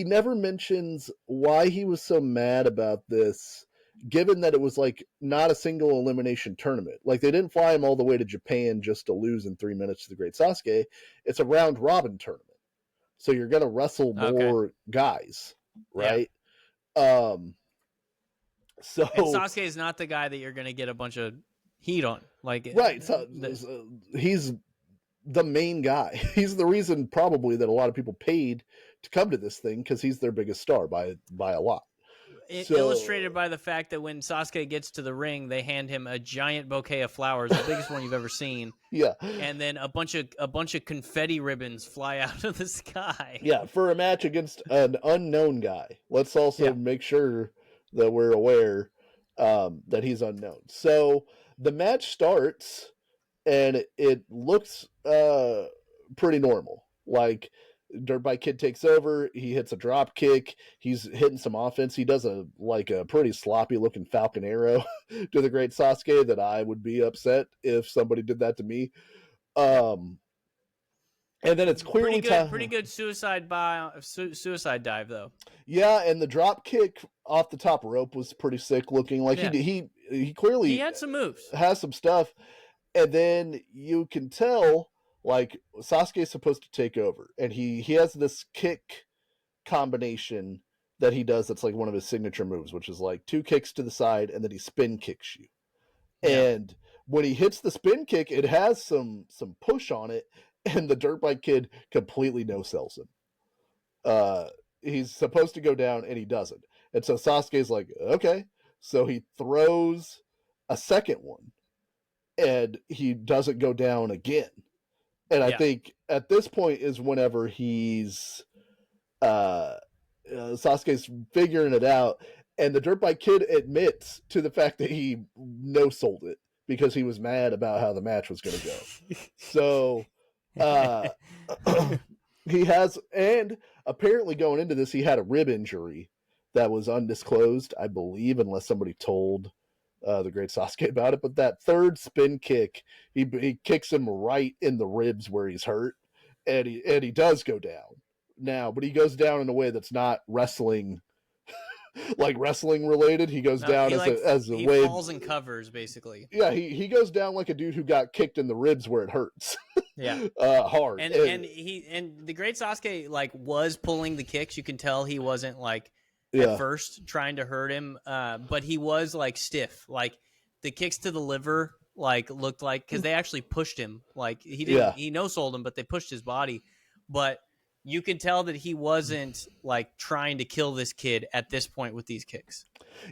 never mentions why he was so mad about this, given that it was like not a single elimination tournament. Like they didn't fly him all the way to Japan just to lose in 3 minutes to the Great Sasuke. It's a round robin tournament. So you're going to wrestle more guys, right? Yeah. So and Sasuke is not the guy that you're going to get a bunch of heat on. Like right. So he's the main guy. He's the reason probably that a lot of people paid to come to this thing because he's their biggest star by a lot. illustrated by the fact that when Sasuke gets to the ring, they hand him a giant bouquet of flowers, the biggest one you've ever seen. Yeah. And then a bunch of confetti ribbons fly out of the sky. Yeah, for a match against an unknown guy. Let's also make sure that we're aware that he's unknown. So the match starts, and it looks pretty normal. Like, Dirt Bike Kid takes over. He hits a drop kick. He's hitting some offense. He does a pretty sloppy looking Falcon Arrow to the Great Sasuke that I would be upset if somebody did that to me. And then it's clearly pretty good suicide dive though. Yeah, and the drop kick off the top rope was pretty sick looking. Like he clearly had some moves, has some stuff, and then you can tell. Like, Sasuke is supposed to take over, and he has this kick combination that he does that's like one of his signature moves, which is like 2 kicks to the side, and then he spin kicks you. Yeah. And when he hits the spin kick, it has some push on it, and the Dirt Bike Kid completely no-sells him. He's supposed to go down, and he doesn't. And so Sasuke's like, okay. So he throws a second one, and he doesn't go down again. And I think at this point is whenever he's Sasuke's figuring it out, and the Dirt Bike Kid admits to the fact that he no-sold it because he was mad about how the match was going to go. So he has, and apparently going into this, he had a rib injury that was undisclosed, I believe, unless somebody told the Great Sasuke about it. But that third spin kick, he kicks him right in the ribs where he's hurt, and he does go down now, but he goes down in a way that's not wrestling like wrestling related. He goes down as a way he falls and covers, basically. Yeah, he goes down like a dude who got kicked in the ribs where it hurts. Hard. And the Great Sasuke like was pulling the kicks. You can tell he wasn't like at first trying to hurt him, but he was like stiff. Like the kicks to the liver like looked like, because they actually pushed him. Like he no-sold him, but they pushed his body. But you can tell that he wasn't like trying to kill this kid at this point with these kicks.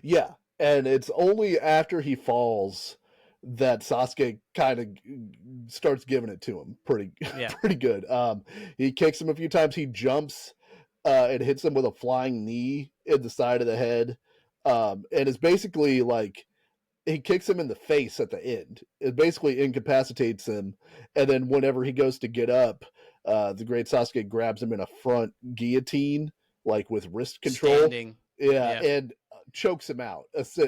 Yeah, and it's only after he falls that Sasuke kind of starts giving it to him pretty good. He kicks him a few times. He jumps and hits him with a flying knee in the side of the head. And it's basically like he kicks him in the face at the end. It basically incapacitates him. And then whenever he goes to get up, the Great Sasuke grabs him in a front guillotine, like with wrist control. Standing. Yeah, and chokes him out.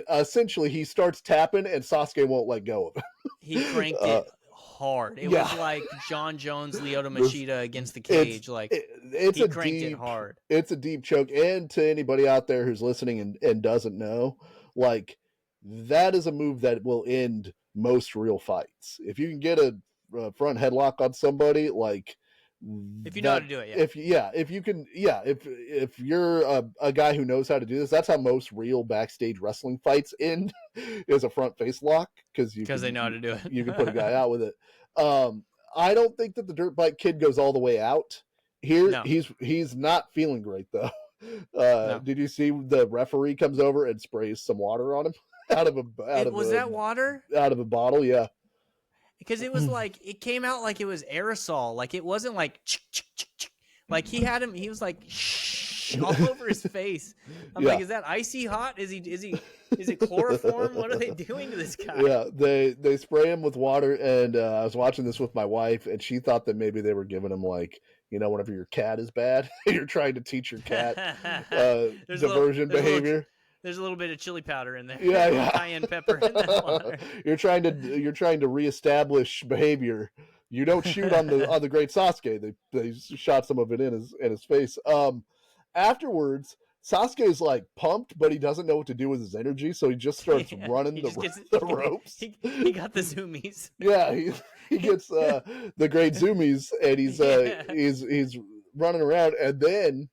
Essentially, he starts tapping, and Sasuke won't let go of him. He cranked it hard. It was like John Jones, Lyoto Machida against the cage. He cranked it hard. It's a deep choke. And to anybody out there who's listening and doesn't know, like, that is a move that will end most real fights. If you can get a front headlock on somebody, like, if you know how to do it, if you're a guy who knows how to do this, that's how most real backstage wrestling fights end, is a front face lock, because they know how to do it. You can put a guy out with it. I don't think that the Dirt Bike Kid goes all the way out here. No. He's not feeling great though. No. Did you see the referee comes over and sprays some water on him was that water out of a bottle? Yeah. Because it was like, it came out like it was aerosol. Like it wasn't like, like he was like all over his face. I'm like, is that icy hot? Is it chloroform? What are they doing to this guy? Yeah, they spray him with water, and I was watching this with my wife, and she thought that maybe they were giving him like, whenever your cat is bad, you're trying to teach your cat diversion behavior. There's a little bit of chili powder in there. Yeah. Cayenne pepper in that water. You're trying to reestablish behavior. You don't shoot on the Great Sasuke. They shot some of it in his face. Afterwards, Sasuke is like pumped, but he doesn't know what to do with his energy, so he just starts running the ropes. He got the zoomies. Yeah, he gets the great zoomies, and he's running around, and then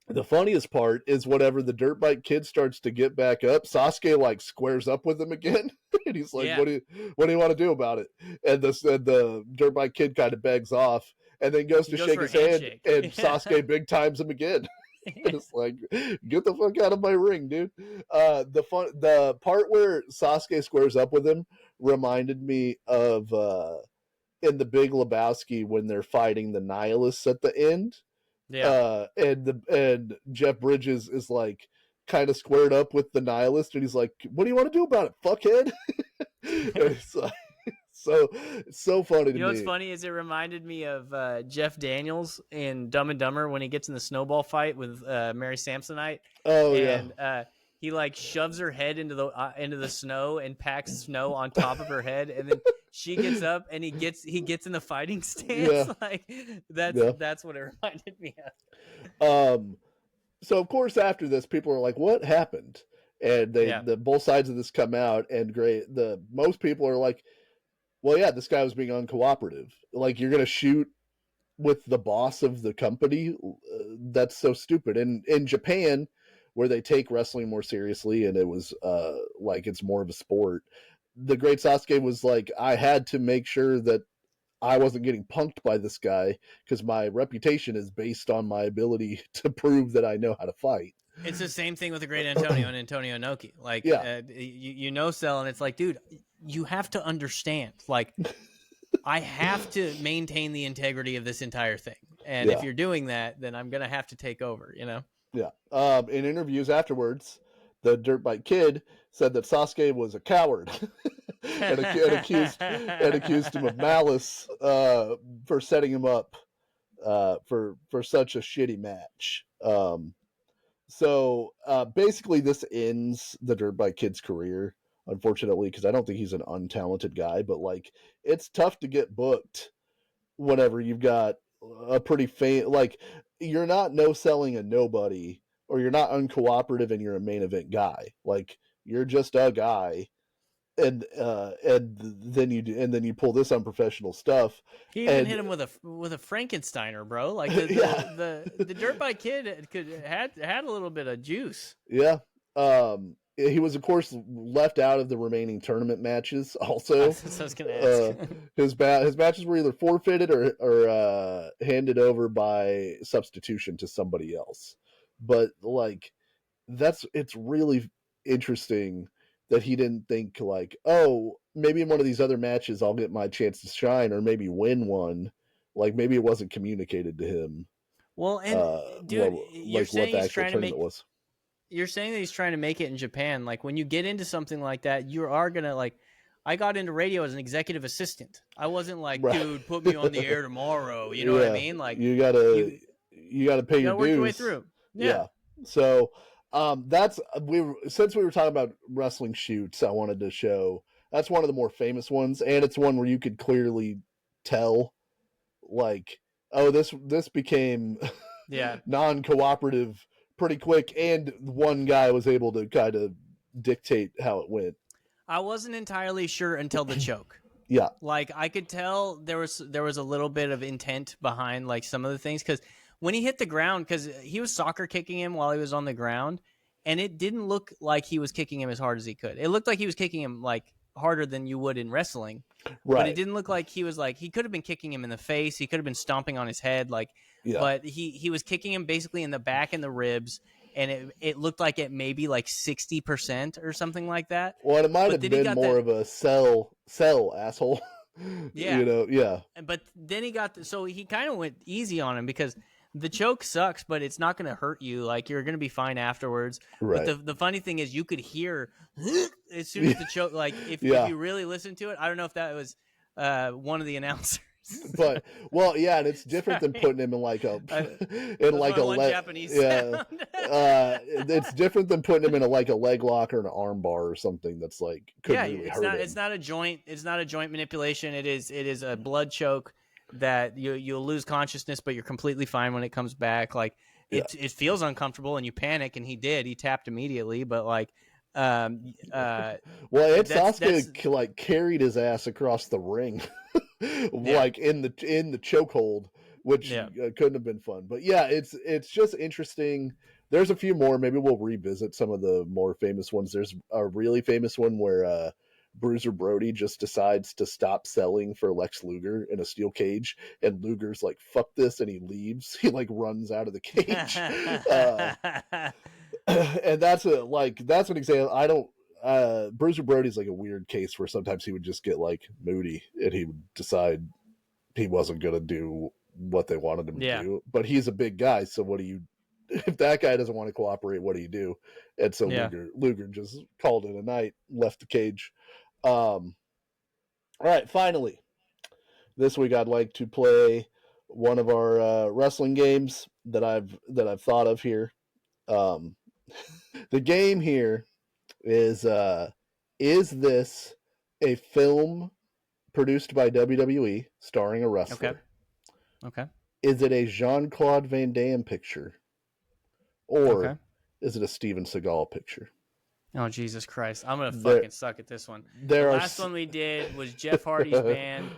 the funniest part is whenever the Dirt Bike Kid starts to get back up, Sasuke like squares up with him again, and he's like, "What do you want to do about it?" And the Dirt Bike Kid kind of begs off, and then goes to shake his hand, and Sasuke big times him again. It's like, get the fuck out of my ring, dude. The part where Sasuke squares up with him reminded me of in the Big Lebowski when they're fighting the nihilists at the end. Yeah. And Jeff Bridges is like kind of squared up with the nihilist, and he's like, "What do you want to do about it, fuckhead?" And it's like, so funny to me. You know what's funny is it reminded me of Jeff Daniels in Dumb and Dumber when he gets in the snowball fight with Mary Samsonite. Oh and, yeah. He like shoves her head into the snow and packs snow on top of her head, and then she gets up and he gets in the fighting stance. Yeah. Like that's what it reminded me of. So of course after this, people are like, "What happened?" And both sides of this come out, and most people are like, "Well, yeah, this guy was being uncooperative. Like, you're gonna shoot with the boss of the company? That's so stupid." And in Japan, where they take wrestling more seriously, and it was like it's more of a sport, the Great Sasuke was like, "I had to make sure that I wasn't getting punked by this guy because my reputation is based on my ability to prove that I know how to fight." It's the same thing with the Great Antonio and Antonio Inoki. Like, Cell, and it's like, dude, you have to understand. Like, I have to maintain the integrity of this entire thing, and if you're doing that, then I'm gonna have to take over. You know? Yeah. In interviews afterwards, the Dirt Bike Kid said that Sasuke was a coward and accused him of malice for setting him up for such a shitty match. So basically, this ends the Dirt Bike Kid's career, unfortunately, because I don't think he's an untalented guy, but like it's tough to get booked whenever you've got a pretty like you're not no-selling a nobody, or you're not uncooperative and you're a main event guy. Like, you're just a guy, and then you pull this unprofessional stuff. He even hit him with a Frankensteiner, bro. Like the Dirt Bike Kid had a little bit of juice. Yeah. He was, of course, left out of the remaining tournament matches. Also, that's what I was gonna ask. His matches were either forfeited or handed over by substitution to somebody else. But like, it's really interesting that he didn't think like, oh, maybe in one of these other matches I'll get my chance to shine or maybe win one. Like, maybe it wasn't communicated to him. Well, and dude, you're saying he's trying to make. You're saying that he's trying to make it in Japan. Like, when you get into something like that, you are gonna like. I got into radio as an executive assistant. I wasn't like, dude, put me on the air tomorrow. You know what I mean? Like, you gotta pay your dues. Work your way through. Yeah. So since we were talking about wrestling shoots, I wanted to show that's one of the more famous ones, and it's one where you could clearly tell, like, oh, this became non-cooperative pretty quick, and one guy was able to kind of dictate how it went. I wasn't entirely sure until the choke. Yeah. Like, I could tell there was a little bit of intent behind like some of the things, because when he hit the ground, because he was soccer kicking him while he was on the ground, and it didn't look like he was kicking him as hard as he could. It looked like he was kicking him like harder than you would in wrestling. Right. But it didn't look like he was like, he could have been kicking him in the face. He could have been stomping on his head. Like, but he was kicking him basically in the back and the ribs. And it looked like it maybe like 60% or something like that. Well, it might have been more of a sell asshole. Yeah. You know, yeah. But then he got so he kind of went easy on him, because the choke sucks, but it's not going to hurt you. Like, you're going to be fine afterwards. Right. But the funny thing is, you could hear as soon as the choke, like if you really listen to it, I don't know if that was one of the announcers. But and it's different than putting him in like a Japanese sound. It's different than putting him in a leg lock or an arm bar or something that's like really hurt him. It's not a joint. It's not a joint manipulation. It is a blood choke that you'll lose consciousness, but you're completely fine when it comes back. Like, it feels uncomfortable and you panic, and he tapped immediately, but like. Sasuke like carried his ass across the ring, like in the chokehold, which couldn't have been fun. But it's just interesting. There's a few more. Maybe we'll revisit some of the more famous ones. There's a really famous one where Bruiser Brody just decides to stop selling for Lex Luger in a steel cage, and Luger's like, "Fuck this," and he leaves. He like runs out of the cage, and that's an example. I don't. Bruiser Brody's like a weird case where sometimes he would just get like moody and he would decide he wasn't going to do what they wanted him to do. But he's a big guy, so what do you? If that guy doesn't want to cooperate, what do you do? And so Luger just called it a night, left the cage. All right, finally, this week I'd like to play one of our wrestling games that I've thought of here. The game here is this a film produced by WWE starring a wrestler? Okay. Is it a Jean-Claude Van Damme picture? Or is it a Steven Seagal picture? Oh, Jesus Christ. I'm going to fucking suck at this one. The last one we did was Jeff Hardy's band,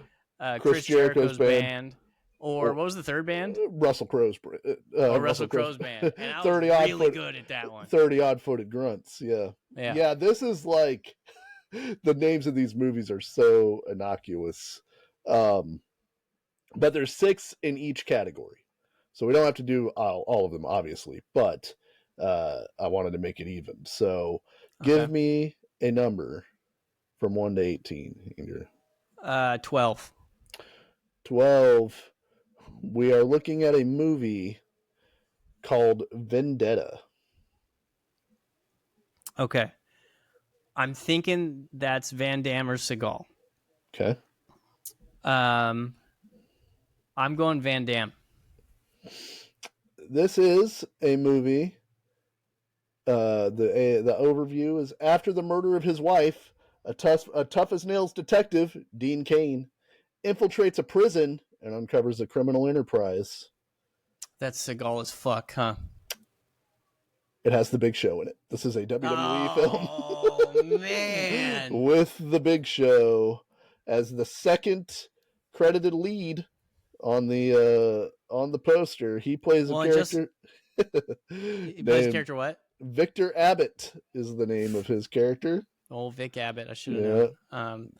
Chris Jericho's band. Or what was the third band? Russell Crowe's Russell Crowe's band. And I was really good at that one. 30-odd-footed grunts, yeah. This is like, the names of these movies are so innocuous. But there's 6 in each category. So we don't have to do all of them, obviously. But I wanted to make it even. So give me a number from 1 to 18, Andrew. 12. 12. We are looking at a movie called Vendetta. Okay. I'm thinking that's Van Damme or Seagal. Okay. I'm going Van Damme. This is a movie. The overview is: after the murder of his wife, a tough as nails detective, Dean Cain, infiltrates a prison and uncovers a criminal enterprise. That's Seagal as fuck, huh? It has The Big Show in it. This is a WWE film. Oh, man. With The Big Show as the second credited lead on the poster. He plays a character. He plays a character what? Victor Abbott is the name of his character. Old Vic Abbott. I should have known.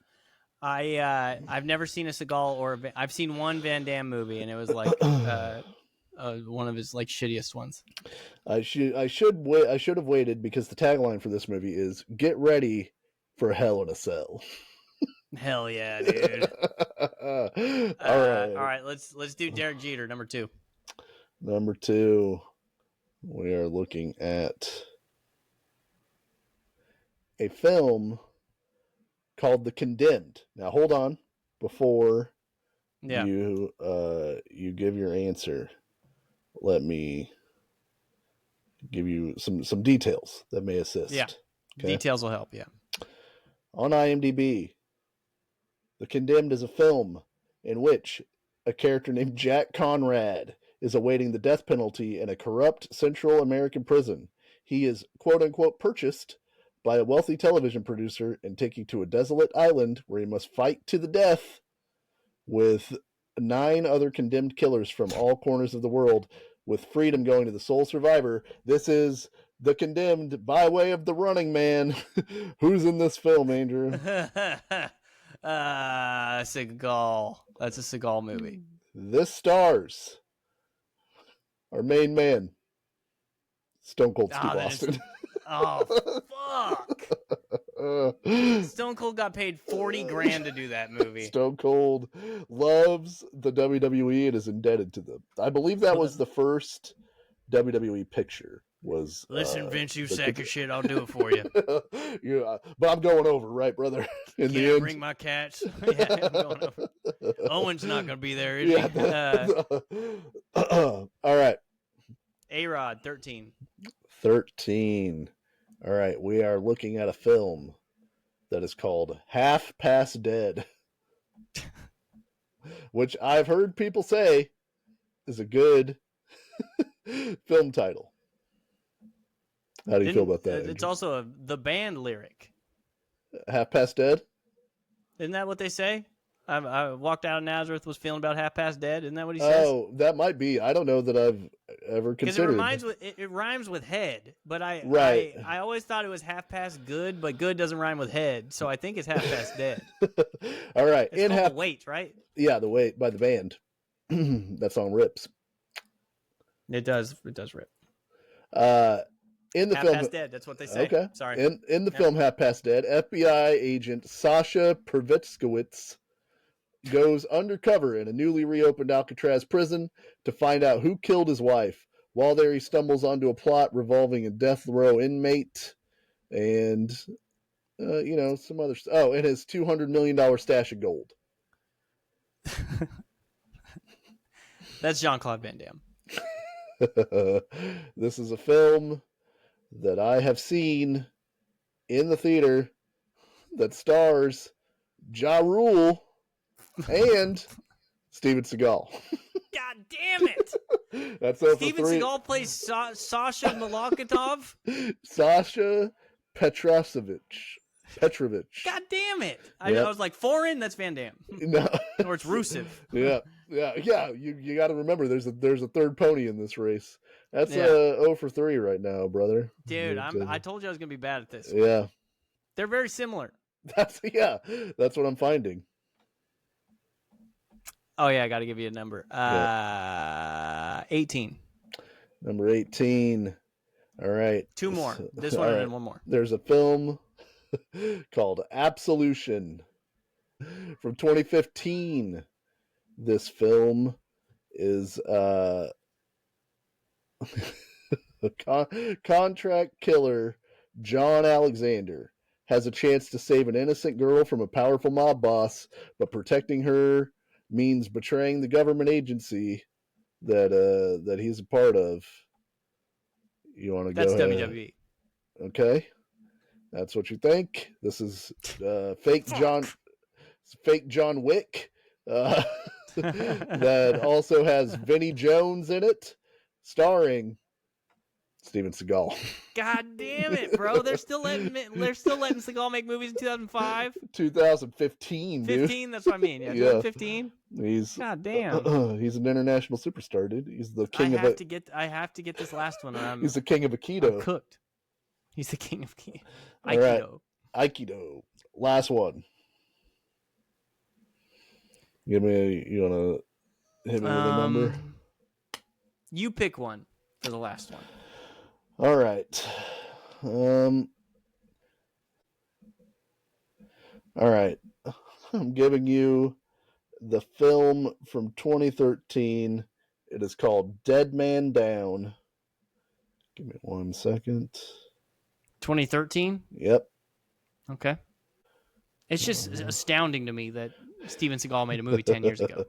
I've never seen a Seagal I've seen one Van Damme movie, and it was like one of his like shittiest ones. I should have waited, because the tagline for this movie is "Get ready for Hell in a Cell." Hell yeah, dude! All right. Let's do Derek Jeter, number 2. Number 2, we are looking at a film called The Condemned. Now, hold on, before you give your answer. Let me give you some details that may assist. Yeah, okay? Details will help. Yeah. On IMDb, The Condemned is a film in which a character named Jack Conrad is awaiting the death penalty in a corrupt Central American prison. He is, quote-unquote, purchased by a wealthy television producer and taken to a desolate island where he must fight to the death with 9 other condemned killers from all corners of the world, with freedom going to the sole survivor. This is The Condemned by way of The Running Man. Who's in this film, Andrew? Seagal. That's a Seagal movie. This stars our main man, Stone Cold Steve Austin. Fuck. Stone Cold got paid $40,000 to do that movie. Stone Cold loves the WWE and is indebted to them. I believe that was the first WWE picture. Listen, Vince, you sack of shit. I'll do it for you. Yeah, but I'm going over, right, brother? In the end, bring my cats. Yeah, I'm going over. Owen's not going to be there, is he? All right. A-Rod, 13. 13. All right, we are looking at a film that is called Half Past Dead, which I've heard people say is a good film title. How do you feel about that? It's also the band lyric. Half Past Dead? Isn't that what they say? I walked out of Nazareth, was feeling about half past dead. Isn't that what he says? Oh, that might be. I don't know that I've ever considered. Because it rhymes with head, but Right. I always thought it was half past good, but good doesn't rhyme with head, so I think it's half past dead. All right. It's called The Weight, right? Yeah, The Weight by the band. That song rips. It does rip. In the Half film, Past Dead. That's what they say. Okay. Sorry. In the film Half Past Dead, FBI agent Sasha Pervitskowitz goes undercover in a newly reopened Alcatraz prison to find out who killed his wife. While there, he stumbles onto a plot revolving a death row inmate and, some other stuff. Oh, and his $200 million stash of gold. That's Jean-Claude Van Damme. This is a film that I have seen in the theater that stars Ja Rule and Steven Seagal. God damn it! That's over Steven Seagal plays Sasha Malakatov? Sasha Petrovich. God damn it! I was like, foreign? That's Van Damme. No. Or it's Rusev. Yeah. You got to remember, there's a third pony in this race. That's 0 for 3 right now, brother. Dude, I told you I was gonna be bad at this. Yeah. They're very similar. That's what I'm finding. Oh yeah, I got to give you a number. 18. Number 18. All right. 2 more. This one and one more. There's a film called Absolution from 2015. This film is a contract killer John Alexander has a chance to save an innocent girl from a powerful mob boss, but protecting her means betraying the government agency that he's a part of. You want to go? That's WWE. Okay, that's what you think. This is fake John Wick that also has Vinnie Jones in it, starring Steven Seagal. God damn it, bro! They're still letting Seagal make movies in 2005. 2015, dude. 15. That's what I mean. Yeah, 15. God damn. He's an international superstar, dude. He's the king I have to get this last one. He's the king of Aikido. I'm cooked. He's the king of Aikido. Right. Aikido. Last one. You want to hit me with a number? You pick one for the last one. All right. All right. I'm giving you the film from 2013. It is called Dead Man Down. Give me 1 second. 2013? Yep. Okay. It's just astounding to me that Steven Seagal made a movie 10 years ago.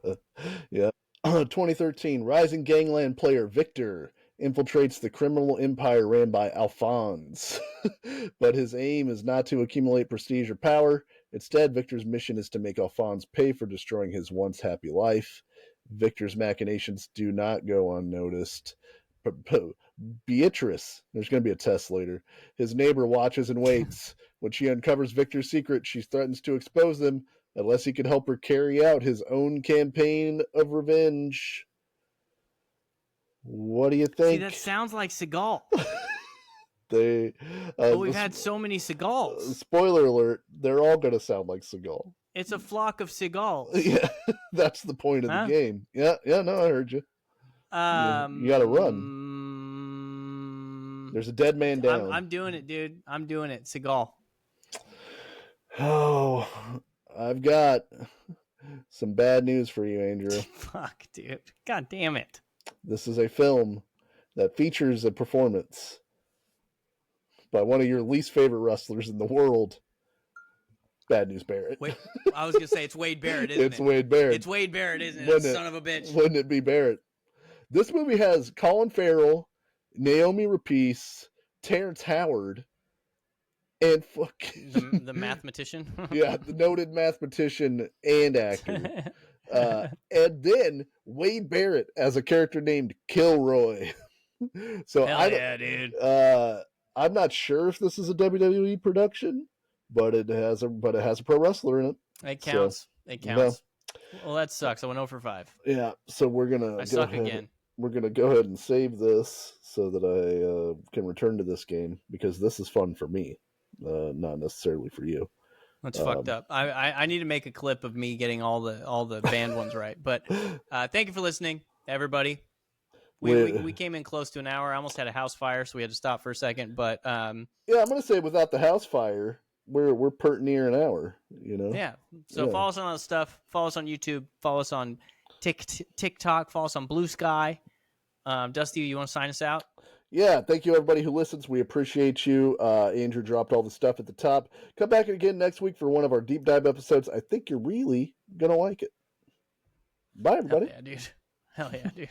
Yeah. 2013, rising gangland player Victor infiltrates the criminal empire ran by Alphonse. But his aim is not to accumulate prestige or power. Instead, Victor's mission is to make Alphonse pay for destroying his once happy life. Victor's machinations do not go unnoticed. Beatrice, there's going to be a test later. His neighbor watches and waits. When she uncovers Victor's secret, she threatens to expose them unless he can help her carry out his own campaign of revenge. What do you think? See, that sounds like Seagal. But we've had so many Seagals. Spoiler alert, they're all going to sound like Seagal. It's a flock of Seagals. Yeah, that's the point of the game. Yeah, no, I heard you. You got to run. There's a dead man down. I'm doing it, dude. I'm doing it. Seagal. Oh, I've got some bad news for you, Andrew. Fuck, dude. God damn it. This is a film that features a performance by one of your least favorite wrestlers in the world, Bad News Barrett. Wait, I was going to say it's Wade Barrett, isn't it? It's Wade Barrett. It's Wade Barrett, isn't it? Son of a bitch. Wouldn't it be Barrett? This movie has Colin Farrell, Naomi Rapace, Terrence Howard, and the mathematician. Yeah, the noted mathematician and actor. And then Wade Barrett as a character named Kilroy. So Hell yeah, dude. I'm not sure if this is a WWE production, but it has a pro wrestler in it. It counts. It counts. No. Well, that sucks. I went 0 for 5. Yeah, so we're gonna again. We're gonna go ahead and save this so that I can return to this game because this is fun for me, not necessarily for you. That's fucked up. I need to make a clip of me getting all the banned ones right. But thank you for listening, everybody. We came in close to an hour. I almost had a house fire, so we had to stop for a second. But yeah, I'm gonna say without the house fire, we're pert near an hour. Yeah. So follow us on all this stuff. Follow us on YouTube. Follow us on TikTok. Follow us on Blue Sky. Dusty, you want to sign us out? Yeah, thank you everybody who listens. We appreciate you. Andrew dropped all the stuff at the top. Come back again next week for one of our deep dive episodes. I think you're really gonna like it. Bye, everybody. Hell yeah, dude. Hell yeah, dude.